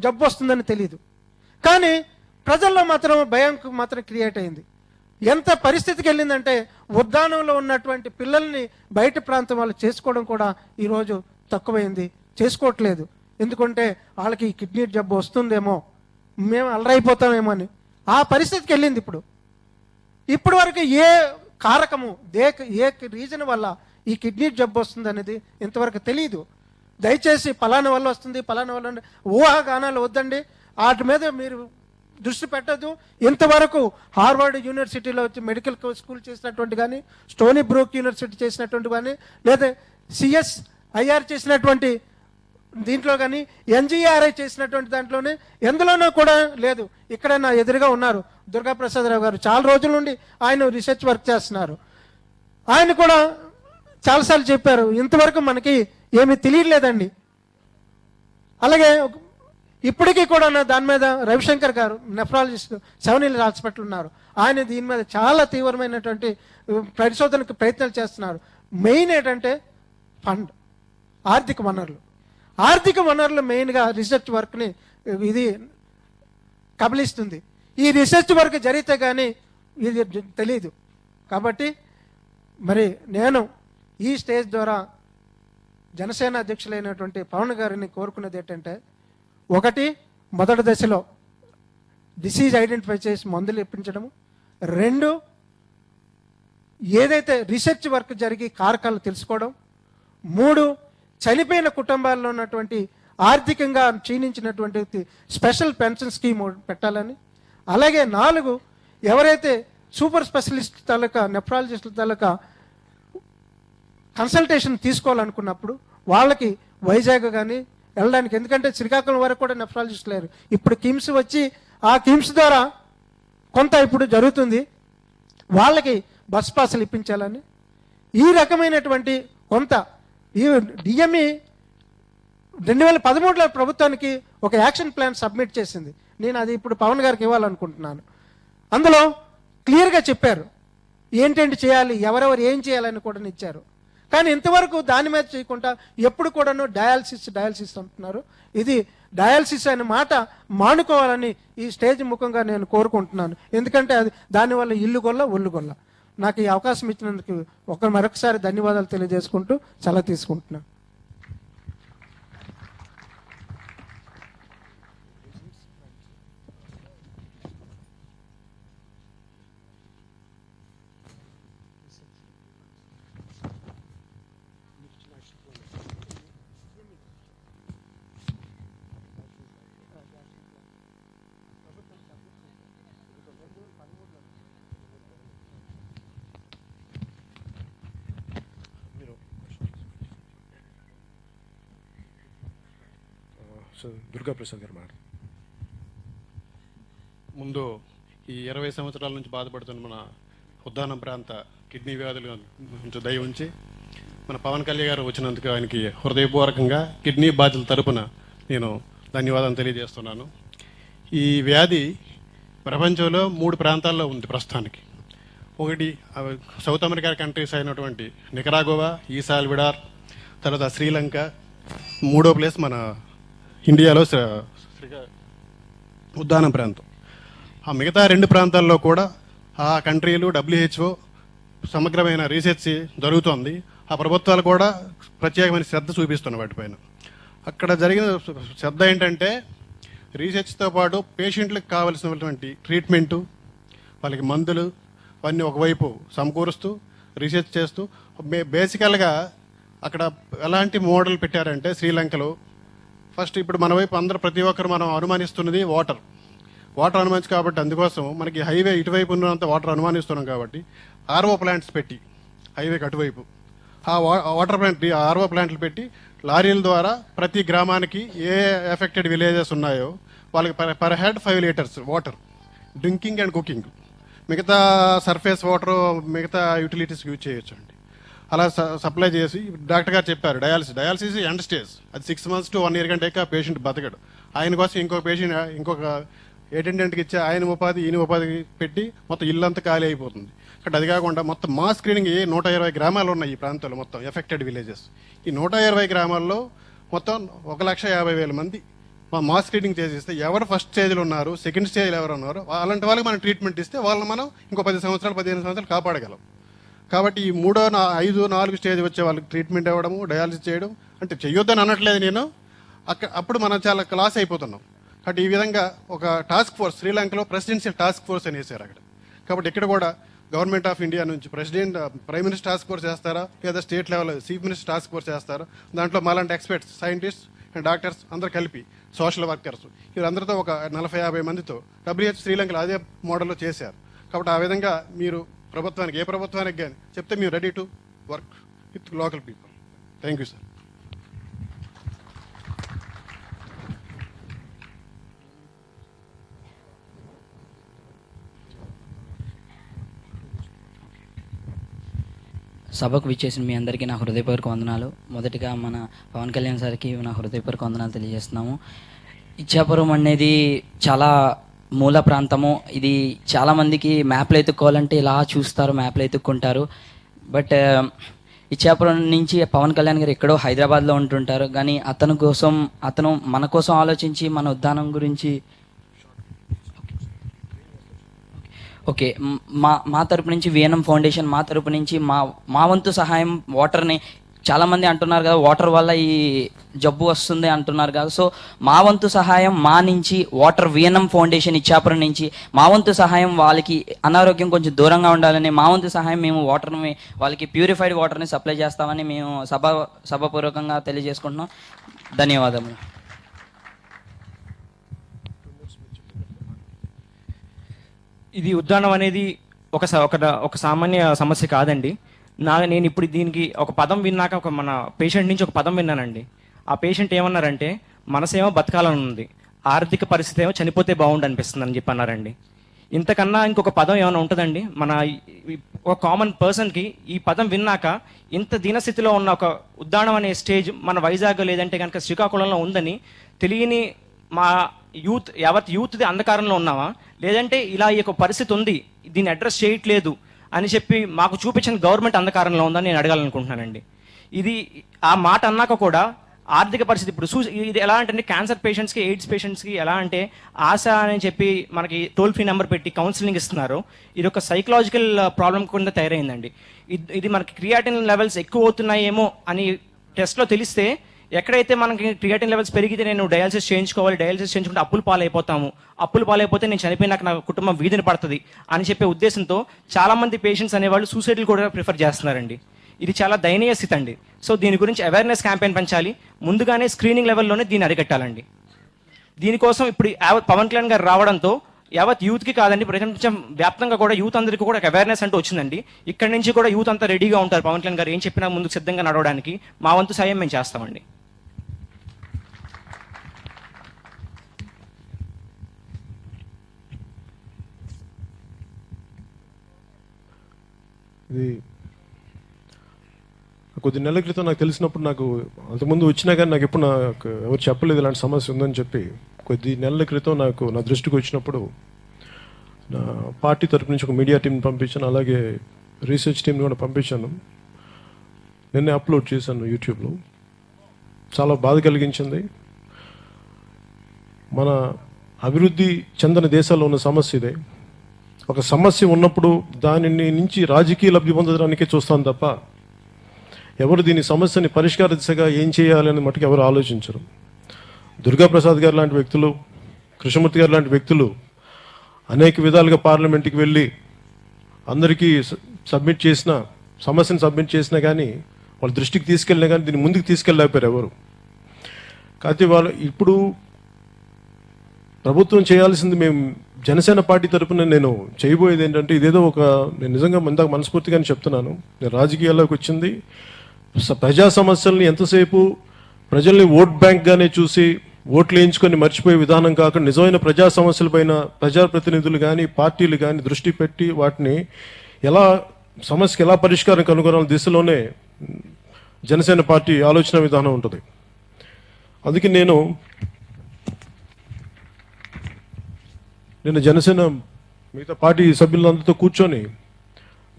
జబ్బు వస్తుందని తెలియదు, కానీ ప్రజల్లో మాత్రం భయం మాత్రం క్రియేట్ అయింది. ఎంత పరిస్థితికి వెళ్ళిందంటే ఉద్దానంలో ఉన్నటువంటి పిల్లల్ని బయట ప్రాంతం వాళ్ళు చేసుకోవడం కూడా ఈరోజు తక్కువైంది, చేసుకోవట్లేదు. ఎందుకంటే వాళ్ళకి కిడ్నీ జబ్బు వస్తుందేమో, మేము అల్లరైపోతామేమో అని ఆ పరిస్థితికి వెళ్ళింది. ఇప్పుడు వరకు ఏ కారకము ఏ రీజన్ వల్ల ఈ కిడ్నీ జబ్బు వస్తుంది అనేది ఇంతవరకు తెలియదు. దయచేసి పలానా వల్ల వస్తుంది, పలానా వల్ల ఊహాగానాలు వద్దండి, వాటి మీద మీరు దృష్టి పెట్టదు. ఇంతవరకు హార్వర్డ్ యూనివర్సిటీలో వచ్చి మెడికల్ స్కూల్ చేసినటువంటి కానీ, స్టోనీ బ్రూక్ యూనివర్సిటీ చేసినటువంటి కానీ, లేదా సిఎస్ఐఆర్ చేసినటువంటి దీంట్లో కానీ, ఎన్జిఆర్ఐ చేసినటువంటి దాంట్లోనే ఎందులోనూ కూడా లేదు. ఇక్కడ నా ఎదురుగా ఉన్నారు దుర్గాప్రసాదరావు గారు, చాలా రోజుల నుండి ఆయన రీసెర్చ్ వర్క్ చేస్తున్నారు. ఆయన కూడా చాలాసార్లు చెప్పారు, ఇంతవరకు మనకి ఏమీ తెలియలేదండి. అలాగే ఇప్పటికీ కూడా దాని మీద రవిశంకర్ గారు నెఫ్రాలజిస్ట్ సెవెనిల్ హాస్పిటల్ ఉన్నారు, ఆయన దీని మీద చాలా తీవ్రమైనటువంటి పరిశోధనకు ప్రయత్నాలు చేస్తున్నారు. మెయిన్ ఏంటంటే ఫండ్, ఆర్థిక వనరులు మెయిన్గా రీసెర్చ్ వర్క్ని ఇది కబలిస్తుంది. ఈ రీసెర్చ్ వర్క్ జరిగితే కానీ ఇది తెలీదు. కాబట్టి మరి నేను ఈ స్టేజ్ ద్వారా జనసేన అధ్యక్షులైనటువంటి పవన్ గారిని కోరుకునేది ఏంటంటే, ఒకటి మొదటి దశలో డిసీజ్ ఐడెంటిఫై చేసి మందులు ఇప్పించడము, రెండు ఏదైతే రీసెర్చ్ వర్క్ జరిగి కారకాలు తెలుసుకోవడం, మూడు చనిపోయిన కుటుంబాల్లో ఉన్నటువంటి ఆర్థికంగా క్షీణించినటువంటి స్పెషల్ పెన్షన్ స్కీమ్ పెట్టాలని, అలాగే నాలుగు ఎవరైతే సూపర్ స్పెషలిస్ట్ తాలూకా నెఫ్రాలజిస్టుల తాలూకా కన్సల్టేషన్ తీసుకోవాలనుకున్నప్పుడు వాళ్ళకి వైజాగ్ కానీ వెళ్ళడానికి, ఎందుకంటే శ్రీకాకుళం వరకు కూడా నెఫ్రాలజిస్ట్ లేరు. ఇప్పుడు కిమ్స్ వచ్చి ఆ కిమ్స్ ద్వారా కొంత ఇప్పుడు జరుగుతుంది, వాళ్ళకి బస్ పాసులు ఇప్పించాలని ఈ రకమైనటువంటి కొంత ఈ డిఎంఈ 2013లో ప్రభుత్వానికి ఒక యాక్షన్ ప్లాన్ సబ్మిట్ చేసింది. నేను అది ఇప్పుడు పవన్ గారికి ఇవ్వాలనుకుంటున్నాను. అందులో క్లియర్గా చెప్పారు ఏంటేంటి చేయాలి, ఎవరెవరు ఏం చేయాలని కూడా ఇచ్చారు. కానీ ఇంతవరకు దాని మీద చేయకుండా ఎప్పుడు కూడాను డయాలసిస్ అంటున్నారు. ఇది డయాలసిస్ అనే మాట మానుకోవాలని ఈ స్టేజ్ ముఖంగా నేను కోరుకుంటున్నాను. ఎందుకంటే అది దానివల్ల ఇల్లు గొల్ల ఒళ్ళు గొల్ల. నాకు ఈ అవకాశం ఇచ్చినందుకు మరొకసారి ధన్యవాదాలు తెలియజేసుకుంటూ సెలవు తీసుకుంటున్నాను. దుర్గా ప్రసాద్ గారు మాట. ముందు ఈ 20 సంవత్సరాల నుంచి బాధపడుతున్న మన ఉద్దానం ప్రాంత కిడ్నీ వ్యాధుల నుంచి దయ ఉంచి మన పవన్ కళ్యాణ్ గారు వచ్చినందుకు ఆయనకి హృదయపూర్వకంగా కిడ్నీ బాధితుల తరపున నేను ధన్యవాదాలు తెలియజేస్తున్నాను. ఈ వ్యాధి ప్రపంచంలో 3 ప్రాంతాల్లో ఉంది ప్రస్తుతానికి. ఒకటి సౌత్ అమెరికా కంట్రీస్ అయినటువంటి నికరాగోవా, ఈ సాల్విడార్, తర్వాత శ్రీలంక, మూడో ప్లేస్ మన ఇండియాలో ఉద్దానం ప్రాంతం. ఆ మిగతా 2 ప్రాంతాల్లో కూడా ఆ కంట్రీలు WHO సమగ్రమైన రీసెర్చ్ జరుగుతోంది. ఆ ప్రభుత్వాలు కూడా ప్రత్యేకమైన శ్రద్ధ చూపిస్తున్న వాటిపైన. అక్కడ జరిగిన శ్రద్ధ ఏంటంటే రీసెర్చ్తో పాటు పేషెంట్లకు కావలసినటువంటి ట్రీట్మెంటు, వాళ్ళకి మందులు అవన్నీ ఒకవైపు సమకూరుస్తూ రీసెర్చ్ చేస్తూ బేసికల్గా అక్కడ ఎలాంటి మోడల్ పెట్టారంటే శ్రీలంకలో ఫస్ట్ ఇప్పుడు మన వైపు అందరూ ప్రతి ఒక్కరు మనం అనుమానిస్తున్నది వాటర్ అనుమానించు కాబట్టి అందుకోసం మనకి హైవే ఇటువైపు ఉన్నంత వాటర్ అనుమానిస్తున్నాం కాబట్టి RO ప్లాంట్స్ పెట్టి హైవేకి అటువైపు ఆ వాటర్ ప్లాంట్ RO ప్లాంట్లు పెట్టి లారీల ద్వారా ప్రతి గ్రామానికి ఏ ఎఫెక్టెడ్ విలేజెస్ ఉన్నాయో వాళ్ళకి per head 5 litres water drinking and cooking, మిగతా సర్ఫేస్ వాటర్ మిగతా యూటిలిటీస్కి యూజ్ చేయొచ్చు అండి. అలా సప్లై చేసి డాక్టర్ గారు చెప్పారు డయాలసిస్ ఎండ్ స్టేజ్, అది 6 months to 1 year కంటే ఆ పేషెంట్ బతకడు. ఆయన కోసం ఇంకొక అటెండెంట్కి ఇచ్చే ఆయన ఉపాధి ఈయన ఉపాధి పెట్టి మొత్తం ఇల్లంతా ఖాళీ అయిపోతుంది. కాబట్టి అది కాకుండా మొత్తం మాస్ స్క్రీనింగ్ 120 గ్రామాలు ఉన్నాయి ఈ ప్రాంతంలో మొత్తం ఎఫెక్టెడ్ విలేజెస్. ఈ 120 గ్రామాల్లో మొత్తం 1,50,000 మంది మాస్ స్క్రీనింగ్ చేసిస్తే ఎవరు ఫస్ట్ స్టేజ్లో ఉన్నారు, సెకండ్ స్టేజ్లో ఎవరు ఉన్నారు అలాంటి వాళ్ళకి మనం ట్రీట్మెంట్ ఇస్తే వాళ్ళని మనం ఇంకో 10 సంవత్సరాలు 15 సంవత్సరాలు కాపాడగలం. కాబట్టి ఈ 3, 5, 4 స్టేజ్ వచ్చే వాళ్ళకి ట్రీట్మెంట్ ఇవ్వడము, డయాలసిస్ చేయడం అంటే చెయ్యొద్దని అనట్లేదు నేను. అప్పుడు మనం చాలా క్లాస్ అయిపోతున్నాం. కాబట్టి ఈ విధంగా ఒక టాస్క్ ఫోర్స్ శ్రీలంకలో ప్రెసిడెన్షియల్ టాస్క్ ఫోర్స్ అని వేశారు అక్కడ. కాబట్టి ఇక్కడ కూడా గవర్నమెంట్ ఆఫ్ ఇండియా నుంచి ప్రైమ్ మినిస్టర్ టాస్క్ ఫోర్స్ చేస్తారా లేదా state level chief minister task force చేస్తారా, దాంట్లో మాలాంటి ఎక్స్పర్ట్స్, సైంటిస్ట్ అండ్ డాక్టర్స్ అందరూ కలిపి సోషల్ వర్కర్స్ వీరందరితో ఒక 40-50 మందితో WHO శ్రీలంకలో అదే మోడల్లో చేశారు. కాబట్టి ఆ విధంగా మీరు ప్రభుత్వానికి ఏ ప్రభుత్వానికి కానీ చెప్తే మేము ready to work with local people. Thank you sir. సభకు విచ్చేసిన మీ అందరికీ నా హృదయపూర్వక వందనాలు. మొదటిగా మన పవన్ కళ్యాణ్ సార్కి నా హృదయపూర్వక వందనాలు తెలియజేస్తున్నాము. ఇచ్చాపురం అనేది చాలా మూల ప్రాంతము. ఇది చాలామందికి మ్యాప్లు ఎత్తుక్కోవాలంటే ఇలా చూస్తారు, మ్యాప్లు ఎత్తుక్కుంటారు. బట్ ఇచ్చాపురం నుంచి పవన్ కళ్యాణ్ గారు ఎక్కడో హైదరాబాద్లో ఉంటుంటారు, కానీ అతను మన కోసం ఆలోచించి మన ఉద్దానం గురించి ఓకే మా తరపు నుంచి VNM ఫౌండేషన్ మా తరపు నుంచి మా వంతు సహాయం వాటర్ని చాలామంది అంటున్నారు కదా వాటర్ వల్ల ఈ జబ్బు వస్తుంది అంటున్నారు కదా. సో మా వంతు సహాయం మా నుంచి వాటర్ VNM ఫౌండేషన్ ఇచ్చాపురం నుంచి మా వంతు సహాయం వాళ్ళకి అనారోగ్యం కొంచెం దూరంగా ఉండాలని మా వంతు సహాయం మేము వాటర్ని వాళ్ళకి ప్యూరిఫైడ్ వాటర్ని సప్లై చేస్తామని మేము సభాపూర్వకంగా తెలియజేసుకుంటున్నాం. ధన్యవాదములు. ఇది ఉద్దానం అనేది ఒక సామాన్య సమస్య కాదండి. నేను ఇప్పుడు దీనికి ఒక పదం విన్నాక మన పేషెంట్ నుంచి ఒక పదం విన్నానండి. ఆ పేషెంట్ ఏమన్నారంటే మనసేమో బతకాలని ఉంది, ఆర్థిక పరిస్థితి ఏమో చనిపోతే బాగుండు అనిపిస్తుంది అని చెప్పి అన్నారండి. ఇంతకన్నా ఇంకొక పదం ఏమైనా ఉంటుందండి? ఒక కామన్ పర్సన్కి ఈ పదం విన్నాక ఇంత దీనస్థితిలో ఉన్న ఒక ఉద్దానం అనే స్టేజ్ మన వైజాగ్ లేదంటే కనుక శ్రీకాకుళంలో ఉందని తెలియని మా యావత్ యూత్ది అంధకారంలో ఉన్నావా, లేదంటే ఇలా ఈ యొక్క పరిస్థితి ఉంది దీన్ని అడ్రస్ చేయట్లేదు అని చెప్పి మాకు చూపించిన గవర్నమెంట్ అంధకారంలో ఉందని నేను అడగాలనుకుంటున్నానండి. ఇది ఆ మాట అన్నాక కూడా ఆర్థిక పరిస్థితి ఇప్పుడు ఇది ఎలా అంటే క్యాన్సర్ పేషెంట్స్కి, ఎయిడ్స్ పేషెంట్స్కి ఎలా అంటే ఆశ అని చెప్పి మనకి టోల్ ఫ్రీ నెంబర్ పెట్టి కౌన్సిలింగ్ ఇస్తున్నారు. ఇది ఒక సైకలాజికల్ ప్రాబ్లం కింద తయారైందండి. ఇది మనకి క్రియాటిన్ లెవెల్స్ ఎక్కువ అవుతున్నాయేమో అని టెస్ట్లో తెలిస్తే ఎక్కడైతే మనకి క్రియాటిన్ లెవెల్స్ పెరిగితే నేను డయాలసిస్ చేయించుకుంటే అప్పులు పాలైపోతే నేను చనిపోయినాక నా కుటుంబం వీధిని పడుతుంది అని చెప్పే ఉద్దేశంతో చాలామంది పేషెంట్స్ అనేవాళ్ళు సూసైడ్లు కూడా ప్రిఫర్ చేస్తున్నారండి. ఇది చాలా దయనీయ స్థితి అండి. సో దీని గురించి అవేర్నెస్ క్యాంపెయిన్ పెంచాలి, ముందుగానే స్క్రీనింగ్ లెవెల్లోనే దీన్ని అరికట్టాలండి. దీనికోసం ఇప్పుడు పవన్ కళ్యాణ్ గారు రావడంతో యావత్ యూత్కి కాదండి ప్రపంచం వ్యాప్తంగా కూడా యూత్ అందరికీ కూడా ఒక అవేర్నెస్ అంటూ వచ్చిందండి. ఇక్కడ నుంచి కూడా యూత్ అంతా రెడీగా ఉంటారు పవన్ కళ్యాణ్ గారు ఏం చెప్పినా ముందుకు సిద్ధంగా నడవడానికి. మా వంతు సాయం మేము చేస్తామండి. ఇది కొద్ది నెలల క్రితం నాకు తెలిసినప్పుడు, నాకు అంతకుముందు వచ్చినా కానీ నాకు ఎప్పుడు నాకు ఎవరు చెప్పలేదు ఇలాంటి సమస్య ఉందని చెప్పి. కొద్ది నెలల క్రితం నాకు నా దృష్టికి వచ్చినప్పుడు నా పార్టీ తరపు నుంచి ఒక మీడియా టీంని పంపించాను, అలాగే రీసెర్చ్ టీంని కూడా పంపించాను. నిన్నే అప్లోడ్ చేశాను యూట్యూబ్లో. చాలా బాధ కలిగించింది. మన అభివృద్ధి చెందని దేశాల్లో ఉన్న సమస్య ఇదే. ఒక సమస్య ఉన్నప్పుడు దానిని నుంచి రాజకీయ లబ్ధి పొందడానికే చూస్తాం తప్ప ఎవరు దీని సమస్యని పరిష్కార దిశగా ఏం చేయాలి అని మటుకు ఎవరు ఆలోచించరు. దుర్గాప్రసాద్ గారు లాంటి వ్యక్తులు, కృష్ణమూర్తి గారు లాంటి వ్యక్తులు అనేక విధాలుగా పార్లమెంట్కి వెళ్ళి అందరికీ సమస్యను సబ్మిట్ చేసినా కానీ వాళ్ళ దృష్టికి తీసుకెళ్ళినా కానీ దీన్ని ముందుకు తీసుకెళ్ళలేకపోయారు ఎవరు. కాకపోతే వాళ్ళు ఇప్పుడు ప్రభుత్వం చేయాల్సింది, మేము జనసేన పార్టీ తరపున నేను చేయబోయేది ఏంటంటే, ఇదేదో నేను నిజంగా ఇందాక మనస్ఫూర్తిగానే చెప్తున్నాను, నేను రాజకీయాల్లోకి వచ్చింది ప్రజా సమస్యల్ని ఎంతసేపు ప్రజల్ని ఓట్ బ్యాంక్గానే చూసి ఓట్లు వేయించుకొని మర్చిపోయే విధానం కాకుండా నిజమైన ప్రజా సమస్యలపైన ప్రజాప్రతినిధులు కానీ పార్టీలు కానీ దృష్టి పెట్టి వాటిని సమస్యకి ఎలా పరిష్కారం కనుగొనాలి దిశలోనే జనసేన పార్టీ ఆలోచన విధానం ఉంటుంది. అందుకే నేను జనసేన మిగతా పార్టీ సభ్యులందరితో కూర్చొని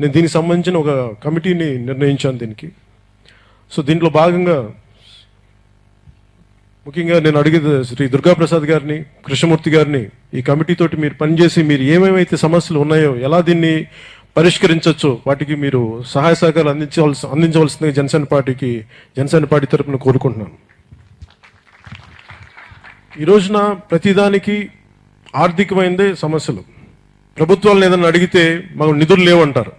నేను దీనికి సంబంధించిన ఒక కమిటీని నిర్ణయించాను దీనికి. సో దీంట్లో భాగంగా ముఖ్యంగా నేను అడిగేది శ్రీ దుర్గాప్రసాద్ గారిని, కృష్ణమూర్తి గారిని, ఈ కమిటీ తోటి మీరు పనిచేసి మీరు ఏమేమైతే సమస్యలు ఉన్నాయో ఎలా దీన్ని పరిష్కరించవచ్చు వాటికి మీరు సహాయ సహకారాలు అందించవలసిందిగా జనసేన పార్టీ తరపున కోరుకుంటున్నాను. ఈ రోజున ప్రతిదానికి ఆర్థికమైనదే సమస్యలు. ప్రభుత్వాలను ఏదైనా అడిగితే మాకు నిధులు లేవంటారు.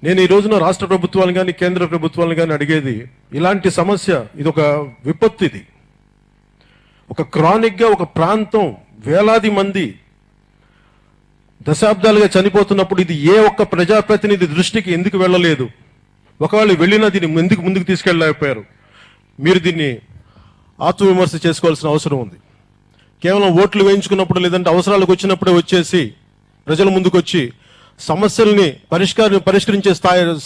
నేను ఈ రోజున రాష్ట్ర ప్రభుత్వాలను కానీ కేంద్ర ప్రభుత్వాలను కానీ అడిగేది, ఇలాంటి సమస్య ఇది ఒక విపత్తు, ఇది ఒక క్రానిక్గా ఒక ప్రాంతం వేలాది మంది దశాబ్దాలుగా చనిపోతున్నప్పుడు ఇది ఏ ఒక్క ప్రజాప్రతినిధి దృష్టికి ఎందుకు వెళ్ళలేదు? ఒకవేళ వెళ్ళినా దీన్ని ముందుకు తీసుకెళ్ళలేకపోయారు. మీరు దీన్ని ఆత్మవిమర్శ చేసుకోవాల్సిన అవసరం ఉంది. కేవలం ఓట్లు వేయించుకున్నప్పుడు లేదంటే అవసరాలకు వచ్చినప్పుడే వచ్చేసి ప్రజల ముందుకు వచ్చి సమస్యల్ని పరిష్కరించే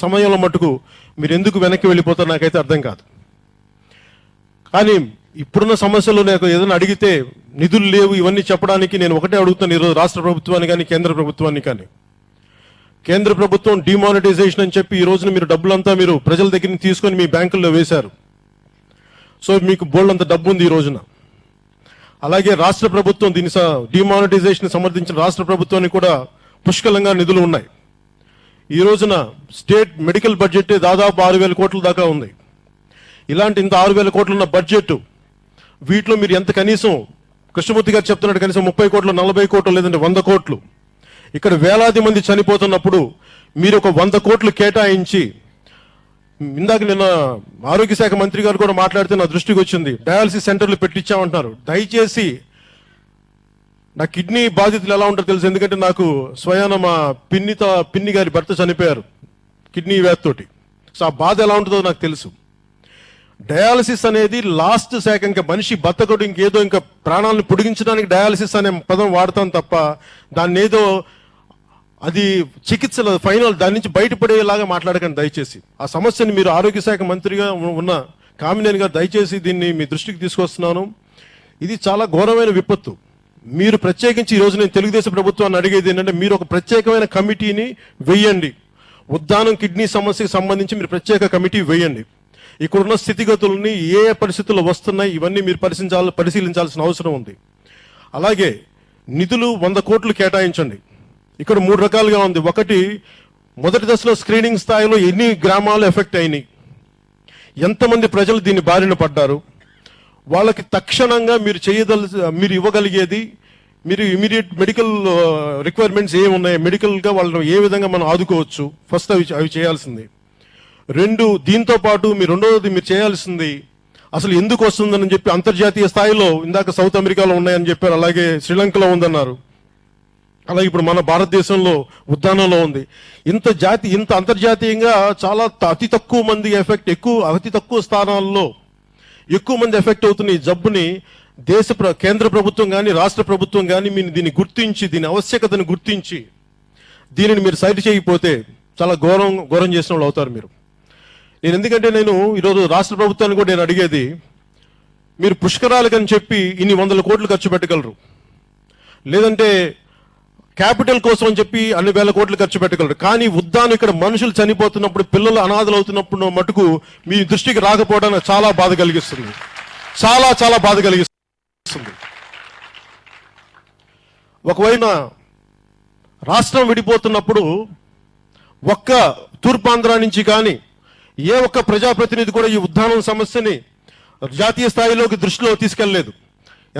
సమయంలో మటుకు మీరు ఎందుకు వెనక్కి వెళ్ళిపోతారో నాకైతే అర్థం కాదు. కానీ ఇప్పుడున్న సమస్యలు నాకు ఏదైనా అడిగితే నిధులు లేవు ఇవన్నీ చెప్పడానికి నేను ఒకటే అడుగుతాను ఈరోజు రాష్ట్ర ప్రభుత్వాన్ని కానీ కేంద్ర ప్రభుత్వాన్ని కానీ. కేంద్ర ప్రభుత్వం డిమానిటైజేషన్ అని చెప్పి ఈ రోజున మీరు డబ్బులంతా మీరు ప్రజల దగ్గర నుంచి తీసుకొని మీ బ్యాంకుల్లో వేశారు. సో మీకు బోల్డంత డబ్బు ఉంది ఈ రోజున. అలాగే రాష్ట్ర ప్రభుత్వం దీని డిమానిటైజేషన్ సమర్థించిన రాష్ట్ర ప్రభుత్వానికి కూడా పుష్కలంగా నిధులు ఉన్నాయి. ఈ రోజున స్టేట్ మెడికల్ బడ్జెట్ దాదాపు 6,000 కోట్ల దాకా ఉంది. ఇలాంటి ఇంత 6,000 కోట్లు ఉన్న బడ్జెట్ వీటిలో మీరు ఎంత కనీసం కృష్ణమూర్తి గారు చెప్తున్నట్టు కనీసం 30 కోట్లు 40 కోట్లు లేదంటే 100 కోట్లు ఇక్కడ వేలాది మంది చనిపోతున్నప్పుడు మీరు ఒక 100 కోట్లు కేటాయించి, ఇందాక నిన్న ఆరోగ్య శాఖ మంత్రి గారు కూడా మాట్లాడితే నా దృష్టికి వచ్చింది, డయాలసిస్ సెంటర్లు పెట్టించామంటున్నారు. దయచేసి నా కిడ్నీ బాధితులు ఎలా ఉంటారో తెలుసు, ఎందుకంటే నాకు స్వయాన మా పిన్ని గారి భర్త చనిపోయారు కిడ్నీ వ్యాధితోటి. సో ఆ బాధ ఎలా ఉంటుందో నాకు తెలుసు. డయాలసిస్ అనేది లాస్ట్ శాఖ, ఇంకా మనిషి బతకడు ఇంకేదో ఇంకా ప్రాణాలను పొడిగించడానికి డయాలసిస్ అనే పదం వాడతాం తప్ప దాన్ని ఏదో అది చికిత్సలు ఫైనల్ దాని నుంచి బయటపడేలాగా మాట్లాడకండి దయచేసి. ఆ సమస్యని మీరు ఆరోగ్య శాఖ మంత్రిగా ఉన్న కామినేని గారు దయచేసి దీన్ని మీ దృష్టికి తీసుకొస్తున్నాను. ఇది చాలా ఘోరమైన విపత్తు. మీరు ప్రత్యేకించి ఈ రోజు నేను తెలుగుదేశం ప్రభుత్వాన్ని అడిగేది ఏంటంటే, మీరు ఒక ప్రత్యేకమైన కమిటీని వేయండి. ఉద్దానం కిడ్నీ సమస్యకు సంబంధించి మీరు ప్రత్యేక కమిటీ వేయండి. ఇక్కడున్న స్థితిగతులని ఏ పరిస్థితుల్లో వస్తున్నాయి ఇవన్నీ మీరు పరిశీలించాల్సిన అవసరం ఉంది. అలాగే నిధులు 100 కోట్లు కేటాయించండి. ఇక్కడ 3 రకాలుగా ఉంది. ఒకటి, మొదటి దశలో స్క్రీనింగ్ స్థాయిలో ఎన్ని గ్రామాలు ఎఫెక్ట్ అయినాయి, ఎంతమంది ప్రజలు దీన్ని బారిన పడ్డారు, వాళ్ళకి తక్షణంగా మీరు ఇవ్వగలిగేది, మీరు ఇమీడియట్ మెడికల్ రిక్వైర్మెంట్స్ ఏమి ఉన్నాయి, మెడికల్గా వాళ్ళని ఏ విధంగా మనం ఆదుకోవచ్చు, ఫస్ట్ అవి చేయాల్సింది. 2, దీంతో పాటు రెండవది మీరు చేయాల్సింది అసలు ఎందుకు వస్తుందని చెప్పి అంతర్జాతీయ స్థాయిలో, ఇందాక సౌత్ అమెరికాలో ఉన్నాయని చెప్పారు, అలాగే శ్రీలంకలో ఉందన్నారు, అలాగే ఇప్పుడు మన భారతదేశంలో ఉద్దానంలో ఉంది. ఇంత అంతర్జాతీయంగా చాలా అతి తక్కువ మంది ఎఫెక్ట్, అతి తక్కువ స్థానాల్లో ఎక్కువ మంది ఎఫెక్ట్ అవుతున్న ఈ జబ్బుని కేంద్ర ప్రభుత్వం కానీ రాష్ట్ర ప్రభుత్వం కానీ దీన్ని గుర్తించి, దీని ఆవశ్యకతను గుర్తించి దీనిని మీరు సైడ్ చేయకపోతే చాలా ఘోరం చేసిన వాళ్ళు అవుతారు మీరు. ఎందుకంటే నేను ఈరోజు రాష్ట్ర ప్రభుత్వాన్ని కూడా నేను అడిగేది, మీరు పుష్కరాలకని చెప్పి ఇన్ని 100 కోట్లు ఖర్చు పెట్టగలరు, లేదంటే క్యాపిటల్ కోసం అని చెప్పి అన్ని వేల కోట్లు ఖర్చు పెట్టగలరు, కానీ ఉద్దానం ఇక్కడ మనుషులు చనిపోతున్నప్పుడు, పిల్లలు అనాథలు అవుతున్నప్పుడు మటుకు మీ దృష్టికి రాకపోవడానికి చాలా బాధ కలిగిస్తుంది, చాలా బాధ కలిగిస్తుంది. ఒకవైపు రాష్ట్రం విడిపోతున్నప్పుడు ఒక్క తూర్పాంధ్ర నుంచి కానీ ఏ ఒక్క ప్రజాప్రతినిధి కూడా ఈ ఉద్దానం సమస్యని జాతీయ స్థాయిలోకి దృష్టిలో తీసుకెళ్లలేదు.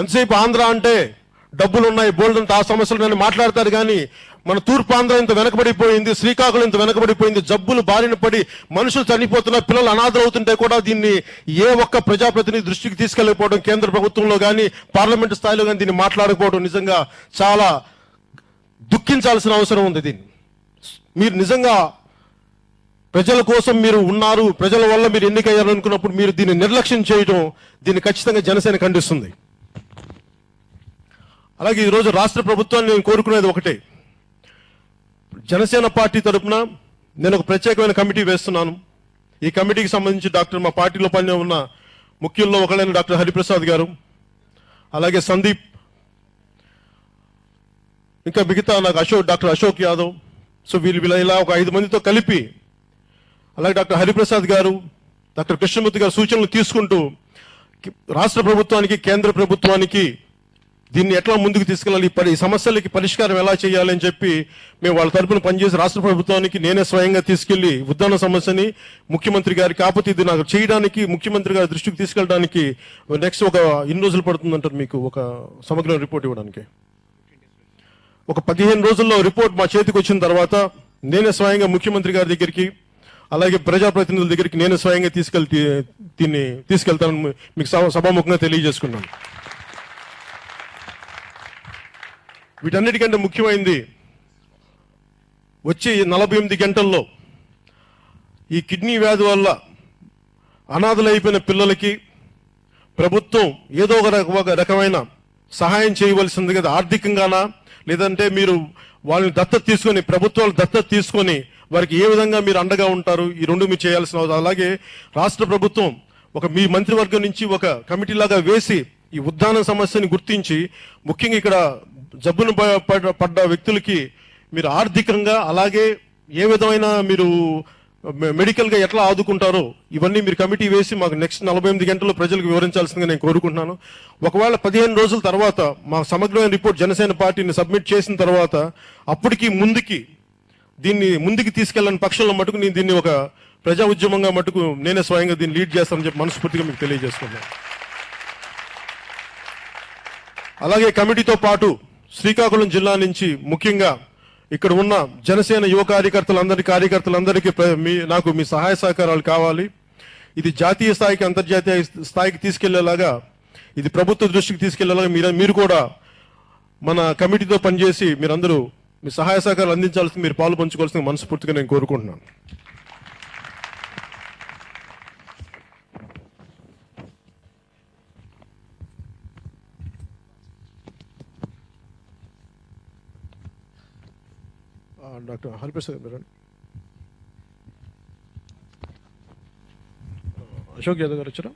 ఎంతసేపు ఆంధ్ర అంటే డబ్బులు ఉన్నాయి, బోల్డ్ అంత ఆ సమస్యలు మాట్లాడతారు, కానీ మన తూర్పాంధ్ర ఇంత వెనకబడిపోయింది, శ్రీకాకుళం ఇంత వెనకబడిపోయింది, జబ్బులు బారిన పడి మనుషులు చనిపోతున్న, పిల్లలు అనాథలు అవుతుంటే కూడా దీన్ని ఏ ఒక్క ప్రజాప్రతినిధి దృష్టికి తీసుకెళ్ళకపోవడం, కేంద్ర ప్రభుత్వంలో కానీ పార్లమెంటు స్థాయిలో కానీ దీన్ని మాట్లాడకపోవడం నిజంగా చాలా దుఃఖించాల్సిన అవసరం ఉంది. దీన్ని మీరు నిజంగా ప్రజల కోసం మీరు ఉన్నారు, ప్రజల వల్ల మీరు ఎన్నికయ్యారు అనుకున్నప్పుడు మీరు దీన్ని నిర్లక్ష్యం చేయడం, దీన్ని ఖచ్చితంగా జనసేన ఖండిస్తుంది. అలాగే ఈరోజు రాష్ట్ర ప్రభుత్వాన్ని నేను కోరుకునేది ఒకటే, జనసేన పార్టీ తరఫున నేను ఒక ప్రత్యేకమైన కమిటీ వేస్తున్నాను. ఈ కమిటీకి సంబంధించి మా పార్టీలో పని ఉన్న ముఖ్యుల్లో ఒకళ్ళైన డాక్టర్ హరిప్రసాద్ గారు, అలాగే సందీప్, ఇంకా మిగతా నాకు డాక్టర్ అశోక్ యాదవ్, సో వీళ్ళు ఇలా ఒక 5 మందితో కలిపి, అలాగే డాక్టర్ హరిప్రసాద్ గారు, డాక్టర్ కృష్ణమూర్తి గారు సూచనలు తీసుకుంటూ రాష్ట్ర ప్రభుత్వానికి, కేంద్ర ప్రభుత్వానికి దీన్ని ఎట్లా ముందుకు తీసుకెళ్ళాలి, ఈ సమస్యలకి పరిష్కారం ఎలా చేయాలి అని చెప్పి మేము వాళ్ళ తరపున పనిచేసి రాష్ట్ర ప్రభుత్వానికి నేనే స్వయంగా తీసుకెళ్లి ఉద్దాన సమస్యని ముఖ్యమంత్రి గారికి, కాకపోతే ఇది నాకు చేయడానికి ముఖ్యమంత్రి గారి దృష్టికి తీసుకెళ్ళడానికి నెక్స్ట్ ఒక ఎన్ని రోజులు పడుతుందంటారు మీకు ఒక సమగ్ర రిపోర్ట్ ఇవ్వడానికి? ఒక 15 రోజుల్లో రిపోర్ట్ మా చేతికి వచ్చిన తర్వాత నేనే స్వయంగా ముఖ్యమంత్రి గారి దగ్గరికి, అలాగే ప్రజాప్రతినిధుల దగ్గరికి నేనే స్వయంగా దీన్ని తీసుకెళ్తానని మీకు సభాముఖంగా తెలియజేసుకున్నాను. వీటన్నిటికంటే ముఖ్యమైనది, వచ్చే 48 గంటల్లో ఈ కిడ్నీ వ్యాధి వల్ల అనాథలైపోయిన పిల్లలకి ప్రభుత్వం ఏదో ఒక రకమైన సహాయం చేయవలసింది కదా, ఆర్థికంగానా, లేదంటే మీరు వాళ్ళని దత్తత తీసుకొని, ప్రభుత్వాలు దత్తత తీసుకొని వారికి ఏ విధంగా మీరు అండగా ఉంటారు, ఈ రెండు మీరు చేయాల్సిన అవసరం. అలాగే రాష్ట్ర ప్రభుత్వం మీ మంత్రివర్గం నుంచి ఒక కమిటీలాగా వేసి ఈ ఉద్దాన సమస్యని గుర్తించి, ముఖ్యంగా ఇక్కడ జబ్బును పడ్డ వ్యక్తులకి మీరు ఆర్థికంగా, అలాగే ఏ విధమైన మీరు మెడికల్గా ఎట్లా ఆదుకుంటారో ఇవన్నీ మీరు కమిటీ వేసి మాకు నెక్స్ట్ 48 గంటల్లో ప్రజలకు వివరించాల్సిందిగా నేను కోరుకుంటున్నాను. ఒకవేళ 15 రోజుల తర్వాత మా సమగ్రమైన రిపోర్ట్ జనసేన పార్టీని సబ్మిట్ చేసిన తర్వాత అప్పటికి దీన్ని ముందుకు తీసుకెళ్ళని పక్షంలో మటుకు నేను దీన్ని ఒక ప్రజా ఉద్యమంగా మటుకు నేనే స్వయంగా దీన్ని లీడ్ చేస్తానని చెప్పి మనస్ఫూర్తిగా మీకు తెలియజేస్తున్నాను. అలాగే కమిటీతో పాటు శ్రీకాకుళం జిల్లా నుంచి ముఖ్యంగా ఇక్కడ ఉన్న జనసేన యువ కార్యకర్తలందరికీ నాకు మీ సహాయ సహకారాలు కావాలి. ఇది జాతీయ స్థాయికి, అంతర్జాతీయ స్థాయికి తీసుకెళ్లేలాగా, ఇది ప్రభుత్వ దృష్టికి తీసుకెళ్లేలాగా మీరు కూడా మన కమిటీతో పనిచేసి మీరందరూ మీ సహాయ సహకారాలు అందించాల్సింది, మీరు పాలు పంచుకోవాల్సింది మనస్ఫూర్తిగా నేను కోరుకుంటున్నాను. డాక్టర్ హరిప్రసాద్ గారు, అశోక్ యాదవ్ గారు వచ్చారా?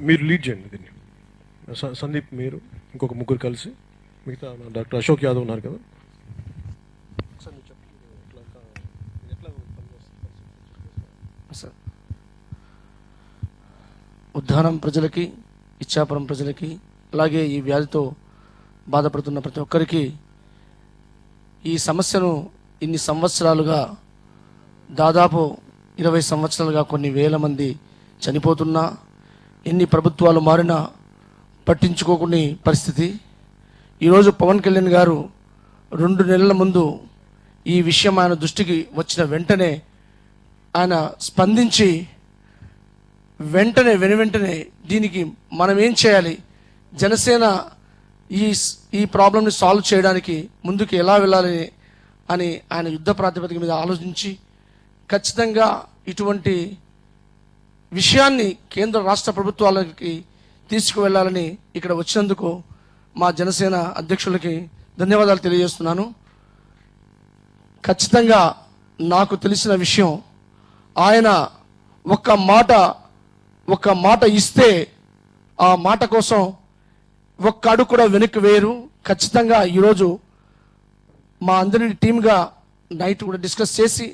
మీరు లీడ్ చేయండి దీన్ని. సందీప్, మీరు ఇంకొక ముగ్గురు కలిసి, మిగతా డాక్టర్ అశోక్ యాదవ్ ఉన్నారు కదా. ఉద్దానం ప్రజలకి, ఇచ్చాపురం ప్రజలకి, అలాగే ఈ వ్యాధితో బాధపడుతున్న ప్రతి ఒక్కరికి ఈ సమస్యను ఇన్ని సంవత్సరాలుగా, దాదాపు 20 సంవత్సరాలుగా కొన్ని వేల మంది చనిపోతున్నా, ఎన్ని ప్రభుత్వాలు మారినా పట్టించుకోకునే పరిస్థితి. ఈరోజు పవన్ కళ్యాణ్ గారు 2 నెలల ముందు ఈ విషయం ఆయన దృష్టికి వచ్చిన వెంటనే ఆయన స్పందించి వెంటనే దీనికి మనం ఏం చేయాలి, జనసేన ఈ ప్రాబ్లమ్ని సాల్వ్ చేయడానికి ముందుకు ఎలా వెళ్ళాలి అని ఆయన యుద్ధ ప్రాతిపదిక మీద ఆలోచించి ఖచ్చితంగా ఇటువంటి విషయాన్ని కేంద్ర రాష్ట్ర ప్రభుత్వాలకి తీసుకువెళ్ళాలని ఇక్కడ వచ్చినందుకు మా జనసేన అధ్యక్షులకి ధన్యవాదాలు తెలియజేస్తున్నాను. ఖచ్చితంగా నాకు తెలిసిన విషయం, ఆయన ఒక్క మాట ఇస్తే ఆ మాట కోసం ఒక్క అడుగు కూడా వెనక్కి వేయరు. ఖచ్చితంగా ఈరోజు మా అందరిని టీమ్గా నైట్ కూడా డిస్కస్ చేసి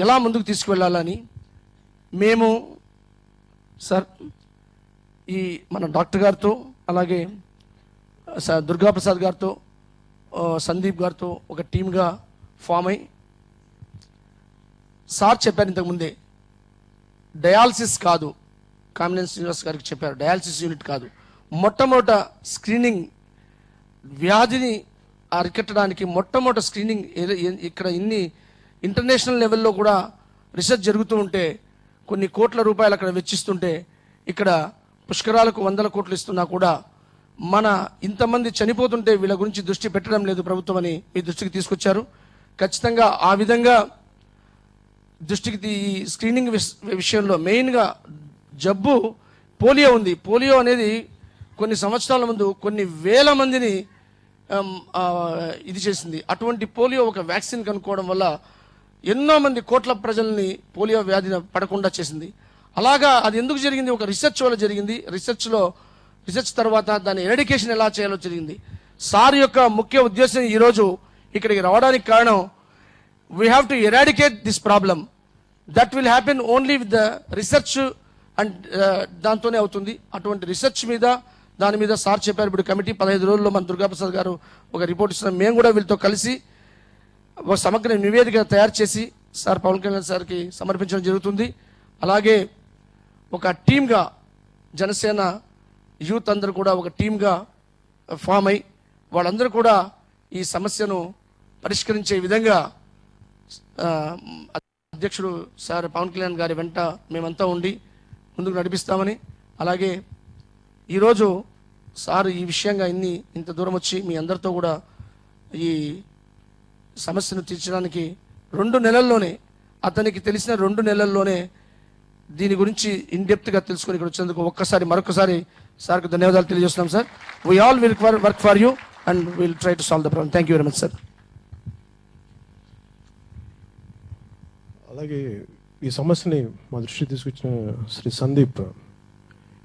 ఎలా ముందుకు తీసుకువెళ్ళాలని మేము సార్ మన డాక్టర్ గారితో, అలాగే దుర్గాప్రసాద్ గారితో, సందీప్ గారితో ఒక టీమ్గా ఫామ్ అయ్యి, సార్ చెప్పారు ఇంతకుముందే, డయాలసిస్ కాదు, కామినేని శ్రీనివాస్ గారికి చెప్పారు, డయాలసిస్ యూనిట్ కాదు, మొట్టమొదట స్క్రీనింగ్, వ్యాధిని అరికట్టడానికి మొట్టమొదటి స్క్రీనింగ్ ఇక్కడ ఇన్ని ఇంటర్నేషనల్ లెవెల్లో కూడా రీసెర్చ్ జరుగుతూ ఉంటే, కొన్ని కోట్ల రూపాయలు అక్కడ వెచ్చిస్తుంటే, ఇక్కడ పుష్కరాలకు 100 కోట్లు ఇస్తున్నా కూడా మన ఇంతమంది చనిపోతుంటే వీళ్ళ గురించి దృష్టి పెట్టడం లేదు ప్రభుత్వం అని మీ దృష్టికి తీసుకొచ్చారు. ఖచ్చితంగా ఆ విధంగా దృష్టికి ఈ స్క్రీనింగ్ విషయంలో మెయిన్గా జబ్బు పోలియో ఉంది. పోలియో అనేది కొన్ని సంవత్సరాల ముందు కొన్ని వేల మందిని ఇది చేసింది. అటువంటి పోలియో ఒక వ్యాక్సిన్ కనుక్కోవడం వల్ల ఎన్నో మంది కోట్ల ప్రజల్ని పోలియో వ్యాధి పడకుండా చేసింది. అలాగా అది ఎందుకు జరిగింది? ఒక రీసెర్చ్ వల్ల జరిగింది. రీసెర్చ్ తర్వాత దాని ఎరాడికేషన్ ఎలా చేయాలో జరిగింది. సార్ యొక్క ముఖ్య ఉద్దేశం ఈరోజు ఇక్కడికి రావడానికి కారణం, we have to eradicate this problem. That will happen only with the research and దాంతోనే అవుతుంది. అటువంటి రీసెర్చ్ మీద దాని మీద సార్ చెప్పారు. ఇప్పుడు కమిటీ 15 రోజుల్లో మన దుర్గాప్రసాద్ గారు ఒక రిపోర్ట్ ఇస్తున్నాం. మేము కూడా వీళ్ళతో కలిసి ఒక సమగ్ర నివేదిక తయారు చేసి సార్ పవన్ కళ్యాణ్ సార్కి సమర్పించడం జరుగుతుంది. అలాగే ఒక టీమ్గా జనసేన యూత్ అందరూ కూడా ఒక టీమ్గా ఫామ్ అయి వాళ్ళందరూ కూడా ఈ సమస్యను పరిష్కరించే విధంగా అధ్యక్షుడు సార్ పవన్ కళ్యాణ్ గారి వెంట మేమంతా ఉండి ముందుకు నడిపిస్తామని, అలాగే ఈరోజు సార్ ఈ విషయంగా ఇంత దూరం వచ్చి మీ అందరితో కూడా ఈ సమస్యను తీర్చడానికి 2 నెలల్లోనే, అతనికి తెలిసిన 2 నెలల్లోనే దీని గురించి ఇన్డెప్త్గా తెలుసుకొని ఇక్కడ వచ్చినందుకు మరొకసారి సార్కు ధన్యవాదాలు తెలియజేస్తున్నాం sir. We all will work for you and will try to solve the problem. Thank you very much sir. అలాగే ఈ సమస్యని మా దృష్టికి తీసుకొచ్చిన శ్రీ సందీప్,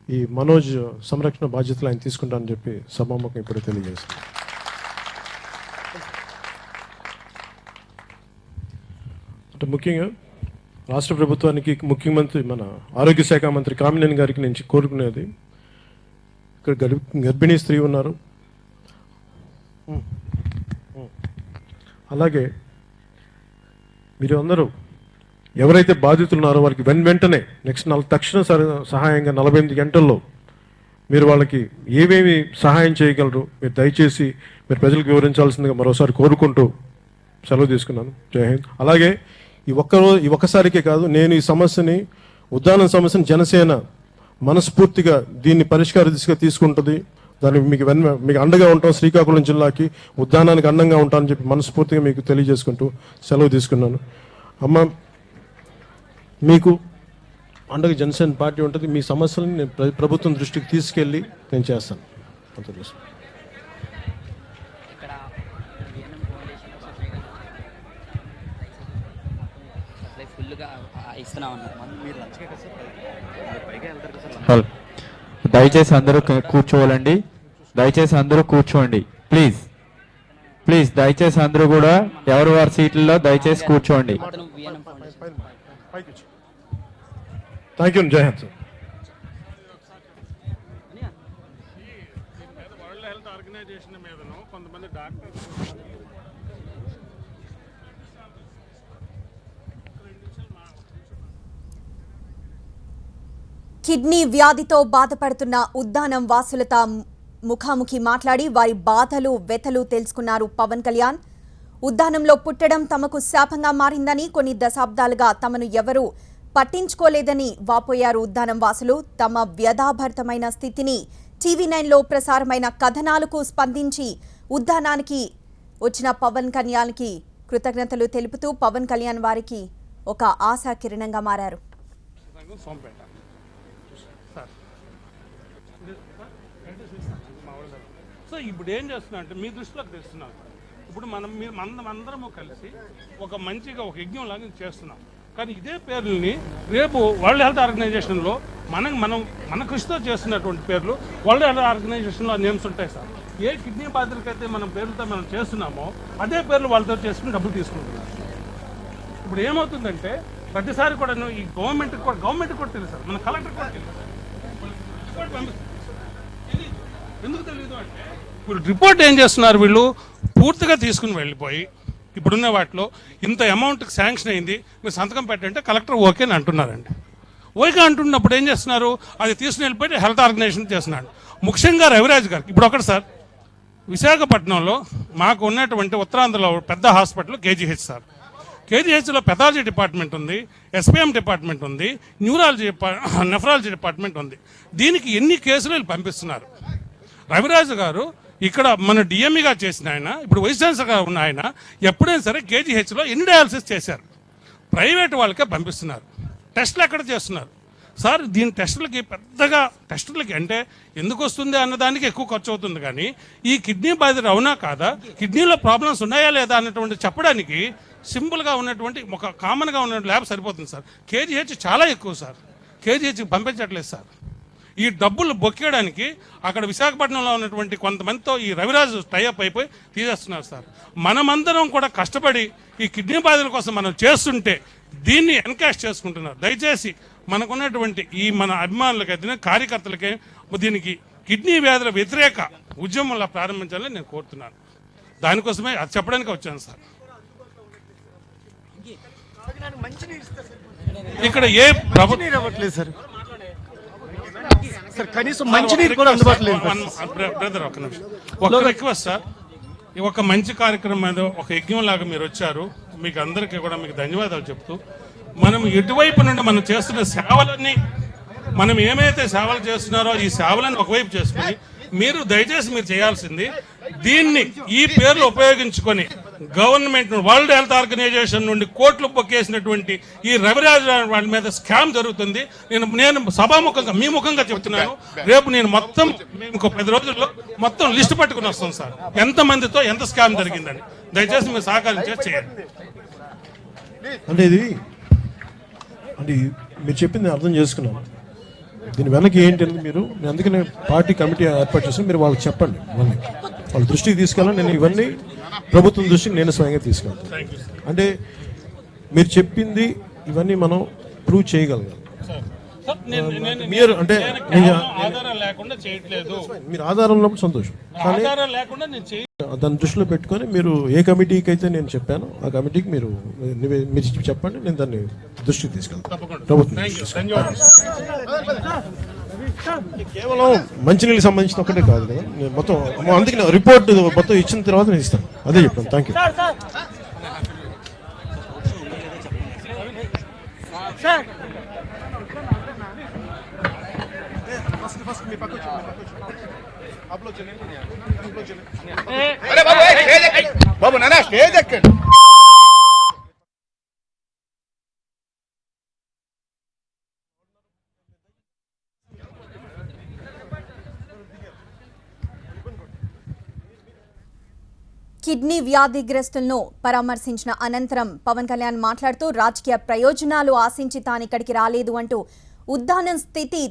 ఈ మనోజ్ సంరక్షణ బాధ్యతలు ఆయన తీసుకుంటానని చెప్పి సభాముఖం ఇప్పుడు తెలియజేశారు. అంటే ముఖ్యంగా రాష్ట్ర ప్రభుత్వానికి, ముఖ్యమంత్రి మన ఆరోగ్య శాఖ మంత్రి కామినేని గారికి నేను కోరుకునేది, ఇక్కడ గర్భిణీ స్త్రీ ఉన్నారు, అలాగే మీరు అందరూ ఎవరైతే బాధితులు ఉన్నారో వాళ్ళకి వెంటనే నెక్స్ట్ తక్షణ సహాయంగా 48 గంటల్లో మీరు వాళ్ళకి ఏమేమి సహాయం చేయగలరు మీరు దయచేసి మీరు ప్రజలకు వివరించాల్సిందిగా మరోసారి కోరుకుంటూ సెలవు తీసుకున్నాను. జై హింద్. అలాగే ఈ ఒక్కసారికే కాదు, నేను ఈ సమస్యని, ఉద్దానం సమస్యని జనసేన మనస్ఫూర్తిగా దీన్ని పరిష్కార దిశగా తీసుకుంటుంది. దానికి మీకు అండగా ఉంటాం. శ్రీకాకుళం జిల్లాకి, ఉద్దానానికి అండంగా ఉంటానని చెప్పి మనస్ఫూర్తిగా మీకు తెలియజేసుకుంటూ సెలవు తీసుకున్నాను. అమ్మ, మీకు అండగా జనసేన పార్టీ ఉంటుంది. మీ సమస్యలను నేను ప్రభుత్వం దృష్టికి తీసుకెళ్ళి నేను చేస్తాను. దయచేసి అందరూ కూర్చోవాలండి. దయచేసి అందరూ కూర్చోండి ప్లీజ్. దయచేసి అందరూ కూడా ఎవరు వారి సీట్లలో దయచేసి కూర్చోండి. Thank you. జై హింద్ సార్. కిడ్నీ వ్యాధితో బాధపడుతున్న ఉద్దానం వాసులతో ముఖాముఖి మాట్లాడి వారి బాధలు వ్యథలు తెలుసుకున్నారు పవన్ కళ్యాణ్. ఉద్దానంలో పుట్టడం తమకు శాపంగా మారిందని, కొన్ని దశాబ్దాలుగా తమను ఎవరూ పట్టించుకోలేదని వాపోయారు ఉద్దానం వాసులు. తమ వ్యధాభరితమైన స్థితిని TV9లో ప్రసారమైన కథనాలకు స్పందించి ఉద్దానానికి వచ్చిన పవన్ కళ్యాణ్కి కృతజ్ఞతలు తెలుపుతూ పవన్ కళ్యాణ్ వారికి ఒక ఆశా కిరణంగా మారారు. సో ఇప్పుడు ఏం చేస్తున్నా అంటే మీ దృష్టిలోకి తెస్తున్నాను. ఇప్పుడు అందరము కలిసి ఒక మంచిగా ఒక యజ్ఞం లాగా చేస్తున్నాం. కానీ ఇదే పేర్లని రేపు వరల్డ్ హెల్త్ ఆర్గనైజేషన్లో మన కృషితో చేస్తున్నటువంటి పేర్లు వరల్డ్ హెల్త్ ఆర్గనైజేషన్లో నేమ్స్ ఉంటాయి సార్. ఏ కిడ్నీ బాధితులకైతే మనం పేర్లతో మనం చేస్తున్నామో అదే పేర్లు వాళ్ళతో చేసుకుని డబ్బులు తీసుకుంటున్నారు. ఇప్పుడు ఏమవుతుందంటే ప్రతిసారి కూడా ఈ గవర్నమెంట్ కూడా తెలుసు సార్, మన కలెక్టర్ కూడా తెలుసు. ఎందుకు తెలియదు అంటే ఇప్పుడు రిపోర్ట్ ఏం చేస్తున్నారు, వీళ్ళు పూర్తిగా తీసుకుని వెళ్ళిపోయి ఇప్పుడున్న వాటిలో ఇంత అమౌంట్కి శాంక్షన్ అయింది, మీరు సంతకం పెట్టంటే కలెక్టర్ ఓకే అని అంటున్నారండి. ఓకే అంటున్నప్పుడు ఏం చేస్తున్నారు, అది తీసుకుని వెళ్ళిపోయి హెల్త్ ఆర్గనైజేషన్ చేస్తున్నాడు. ముఖ్యంగా రవిరాజ్ గారికి ఇప్పుడు ఒకటి సార్, విశాఖపట్నంలో మాకు ఉన్నటువంటి ఉత్తరాంధ్రలో పెద్ద హాస్పిటల్ కేజీహెచ్ సార్. కేజీహెచ్లో పెథాలజీ డిపార్ట్మెంట్ ఉంది, ఎస్పీఎం డిపార్ట్మెంట్ ఉంది, నెఫ్రాలజీ డిపార్ట్మెంట్ ఉంది. దీనికి ఎన్ని కేసులు వీళ్ళు పంపిస్తున్నారు. రవిరాజు గారు ఇక్కడ మన డిఎంఈగా చేసిన ఆయన, ఇప్పుడు వైస్ ఛాన్సలర్గా ఉన్న ఆయన ఎప్పుడైనా సరే కేజీహెచ్లో ఎన్ని డయాలసిస్ చేశారు. ప్రైవేట్ వాళ్ళకే పంపిస్తున్నారు. టెస్టులు ఎక్కడ చేస్తున్నారు సార్? దీని టెస్టులకి అంటే ఎందుకు వస్తుంది అన్నదానికి ఎక్కువ ఖర్చు అవుతుంది. కానీ ఈ కిడ్నీ బాధితులు అవునా కాదా, కిడ్నీలో ప్రాబ్లమ్స్ ఉన్నాయా లేదా అన్నటువంటి చెప్పడానికి సింపుల్గా ఉన్నటువంటి ఒక కామన్గా ఉన్న ల్యాబ్ సరిపోతుంది సార్. కేజీహెచ్ చాలా ఎక్కువ సార్, కేజీహెచ్కి పంపించట్లేదు సార్. ఈ డబ్బులు బొక్కేయడానికి అక్కడ విశాఖపట్నంలో ఉన్నటువంటి కొంతమందితో ఈ రవిరాజు టైఅప్ అయిపోయి తీసేస్తున్నారు సార్. మనమందరం కూడా కష్టపడి ఈ కిడ్నీ బాధితుల కోసం మనం చేస్తుంటే దీన్ని ఎన్కాష్ చేసుకుంటున్నారు. దయచేసి మనకున్నటువంటి ఈ మన అభిమానులకైతే కార్యకర్తలకే దీనికి కిడ్నీ వ్యాధుల వ్యతిరేక ఉద్యమంలా ప్రారంభించాలని నేను కోరుతున్నాను. దానికోసమే అది చెప్పడానికి వచ్చాను సార్. ఇక్కడ ఏ ప్రభుత్వం సార్ కనీసం మంచినీరు కూడా అందుబాటులో లేదు. బ్రదర్ ఒక నిమిషం, ఒక రిక్వెస్ట్ సార్. ఒక మంచి కార్యక్రమం మీద ఒక యజ్ఞం లాగా మీరు వచ్చారు, మీకు అందరికీ కూడా మీకు ధన్యవాదాలు చెప్తూ, మనం ఎటువైపు నుండి మనం చేస్తున్న సేవలన్నీ, మనం ఏమైతే సేవలు చేస్తున్నారో ఈ సేవలను ఒకవైపు చేసుకుని మీరు దయచేసి మీరు చేయాల్సింది దీన్ని ఈ పేర్లు ఉపయోగించుకొని గవర్నమెంట్ వరల్డ్ హెల్త్ ఆర్గనైజేషన్ నుండి కోట్లు బొక్కేసినటువంటి ఈ రవిరాజ్ వాళ్ళ మీద స్కామ్ జరుగుతుంది. నేను సభాముఖంగా మీ ముఖంగా చెప్తున్నాను, రేపు నేను మొత్తం ఇంకో 10 రోజుల్లో మొత్తం లిస్ట్ పట్టుకుని వస్తాం సార్, ఎంతమందితో ఎంత స్కామ్ జరిగిందని. దయచేసి మీరు సహకరించే చేయండి. అంటే మీరు చెప్పింది అర్థం చేసుకున్నాను. దీని వెనక్కి ఏంటి అనేది మీరు అందుకనే పార్టీ కమిటీ ఏర్పాటు చేసి మీరు వాళ్ళకి చెప్పండి, వాళ్ళ దృష్టికి తీసుకెళ్ళాలి. నేను ఇవన్నీ ప్రభుత్వం దృష్టికి నేను స్వయంగా తీసుకెళ్తాను. అంటే మీరు చెప్పింది ఇవన్నీ మనం ప్రూవ్ చేయగలగాలి. మీరు అంటే ఆధారం లేకుండా చేయట్లేదు, మీరు ఆధారం ఉన్నప్పుడు సంతోషం, కానీ దాన్ని దృష్టిలో పెట్టుకొని మీరు ఏ కమిటీకి అయితే నేను చెప్పానో ఆ కమిటీకి మీరు చెప్పండి, నేను దాన్ని దృష్టికి తీసుకెళ్తాను. ప్రభుత్వం కేవలం మంచినీళ్ళకి సంబంధించిన ఒకటే కాదు కదా, మొత్తం అందుకే రిపోర్ట్ మొత్తం ఇచ్చిన తర్వాత నేను ఇస్తాను. అదే చెప్పాను. Thank you. బాబు నాన్న స్టేజ్ ఎక్కండి. కిడ్నీ వ్యాధిగ్రస్తులను పరామర్శించిన అనంతరం పవన్ కళ్యాణ్ మాట్లాడుతూ రాజకీయ ప్రయోజనాలు ఆశించి తాను ఇక్కడికి రాలేదు అంటూ ఉద్దానం స్థితి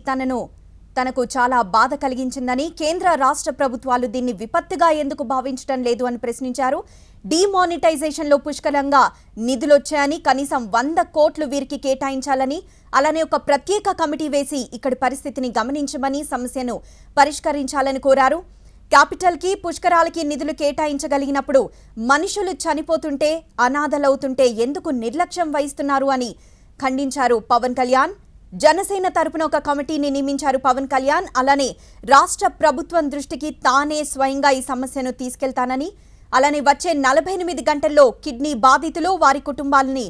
తనకు చాలా బాధ కలిగించిందని, కేంద్ర రాష్ట్ర ప్రభుత్వాలు దీన్ని విపత్తుగా ఎందుకు భావించడం లేదు అని ప్రశ్నించారు. డిమానిటైజేషన్లో పుష్కలంగా నిధులొచ్చాయని, కనీసం 100 కోట్లు వీరికి కేటాయించాలని, అలానే ఒక ప్రత్యేక కమిటీ వేసి ఇక్కడి పరిస్థితిని గమనించమని, సమస్యను పరిష్కరించాలని కోరారు. క్యాపిటల్కి పుష్కరాలకి నిధులు కేటాయించగలిగినప్పుడు మనుషులు చనిపోతుంటే, అనాథలవుతుంటే ఎందుకు నిర్లక్ష్యం వహిస్తున్నారు అని ఖండించారు పవన్ కళ్యాణ్. జనసేన తరపున ఒక కమిటీని నియమించారు పవన్ కళ్యాణ్. అలానే రాష్ట్ర ప్రభుత్వం దృష్టికి తానే స్వయంగా ఈ సమస్యను తీసుకెళ్తానని, అలానే వచ్చే 48 గంటల్లో కిడ్నీ బాధితులు వారి కుటుంబాలని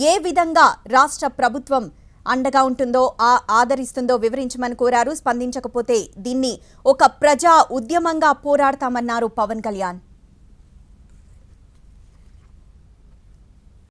ఏ విధంగా రాష్ట్ర ప్రభుత్వం అండగా ఉంటుందో ఆదరిస్తుందో వివరించమని కోరారు. స్పందించకపోతే దీన్ని ఒక ప్రజా ఉద్యమంగా పోరాడతామన్నారు పవన్ కళ్యాణ్.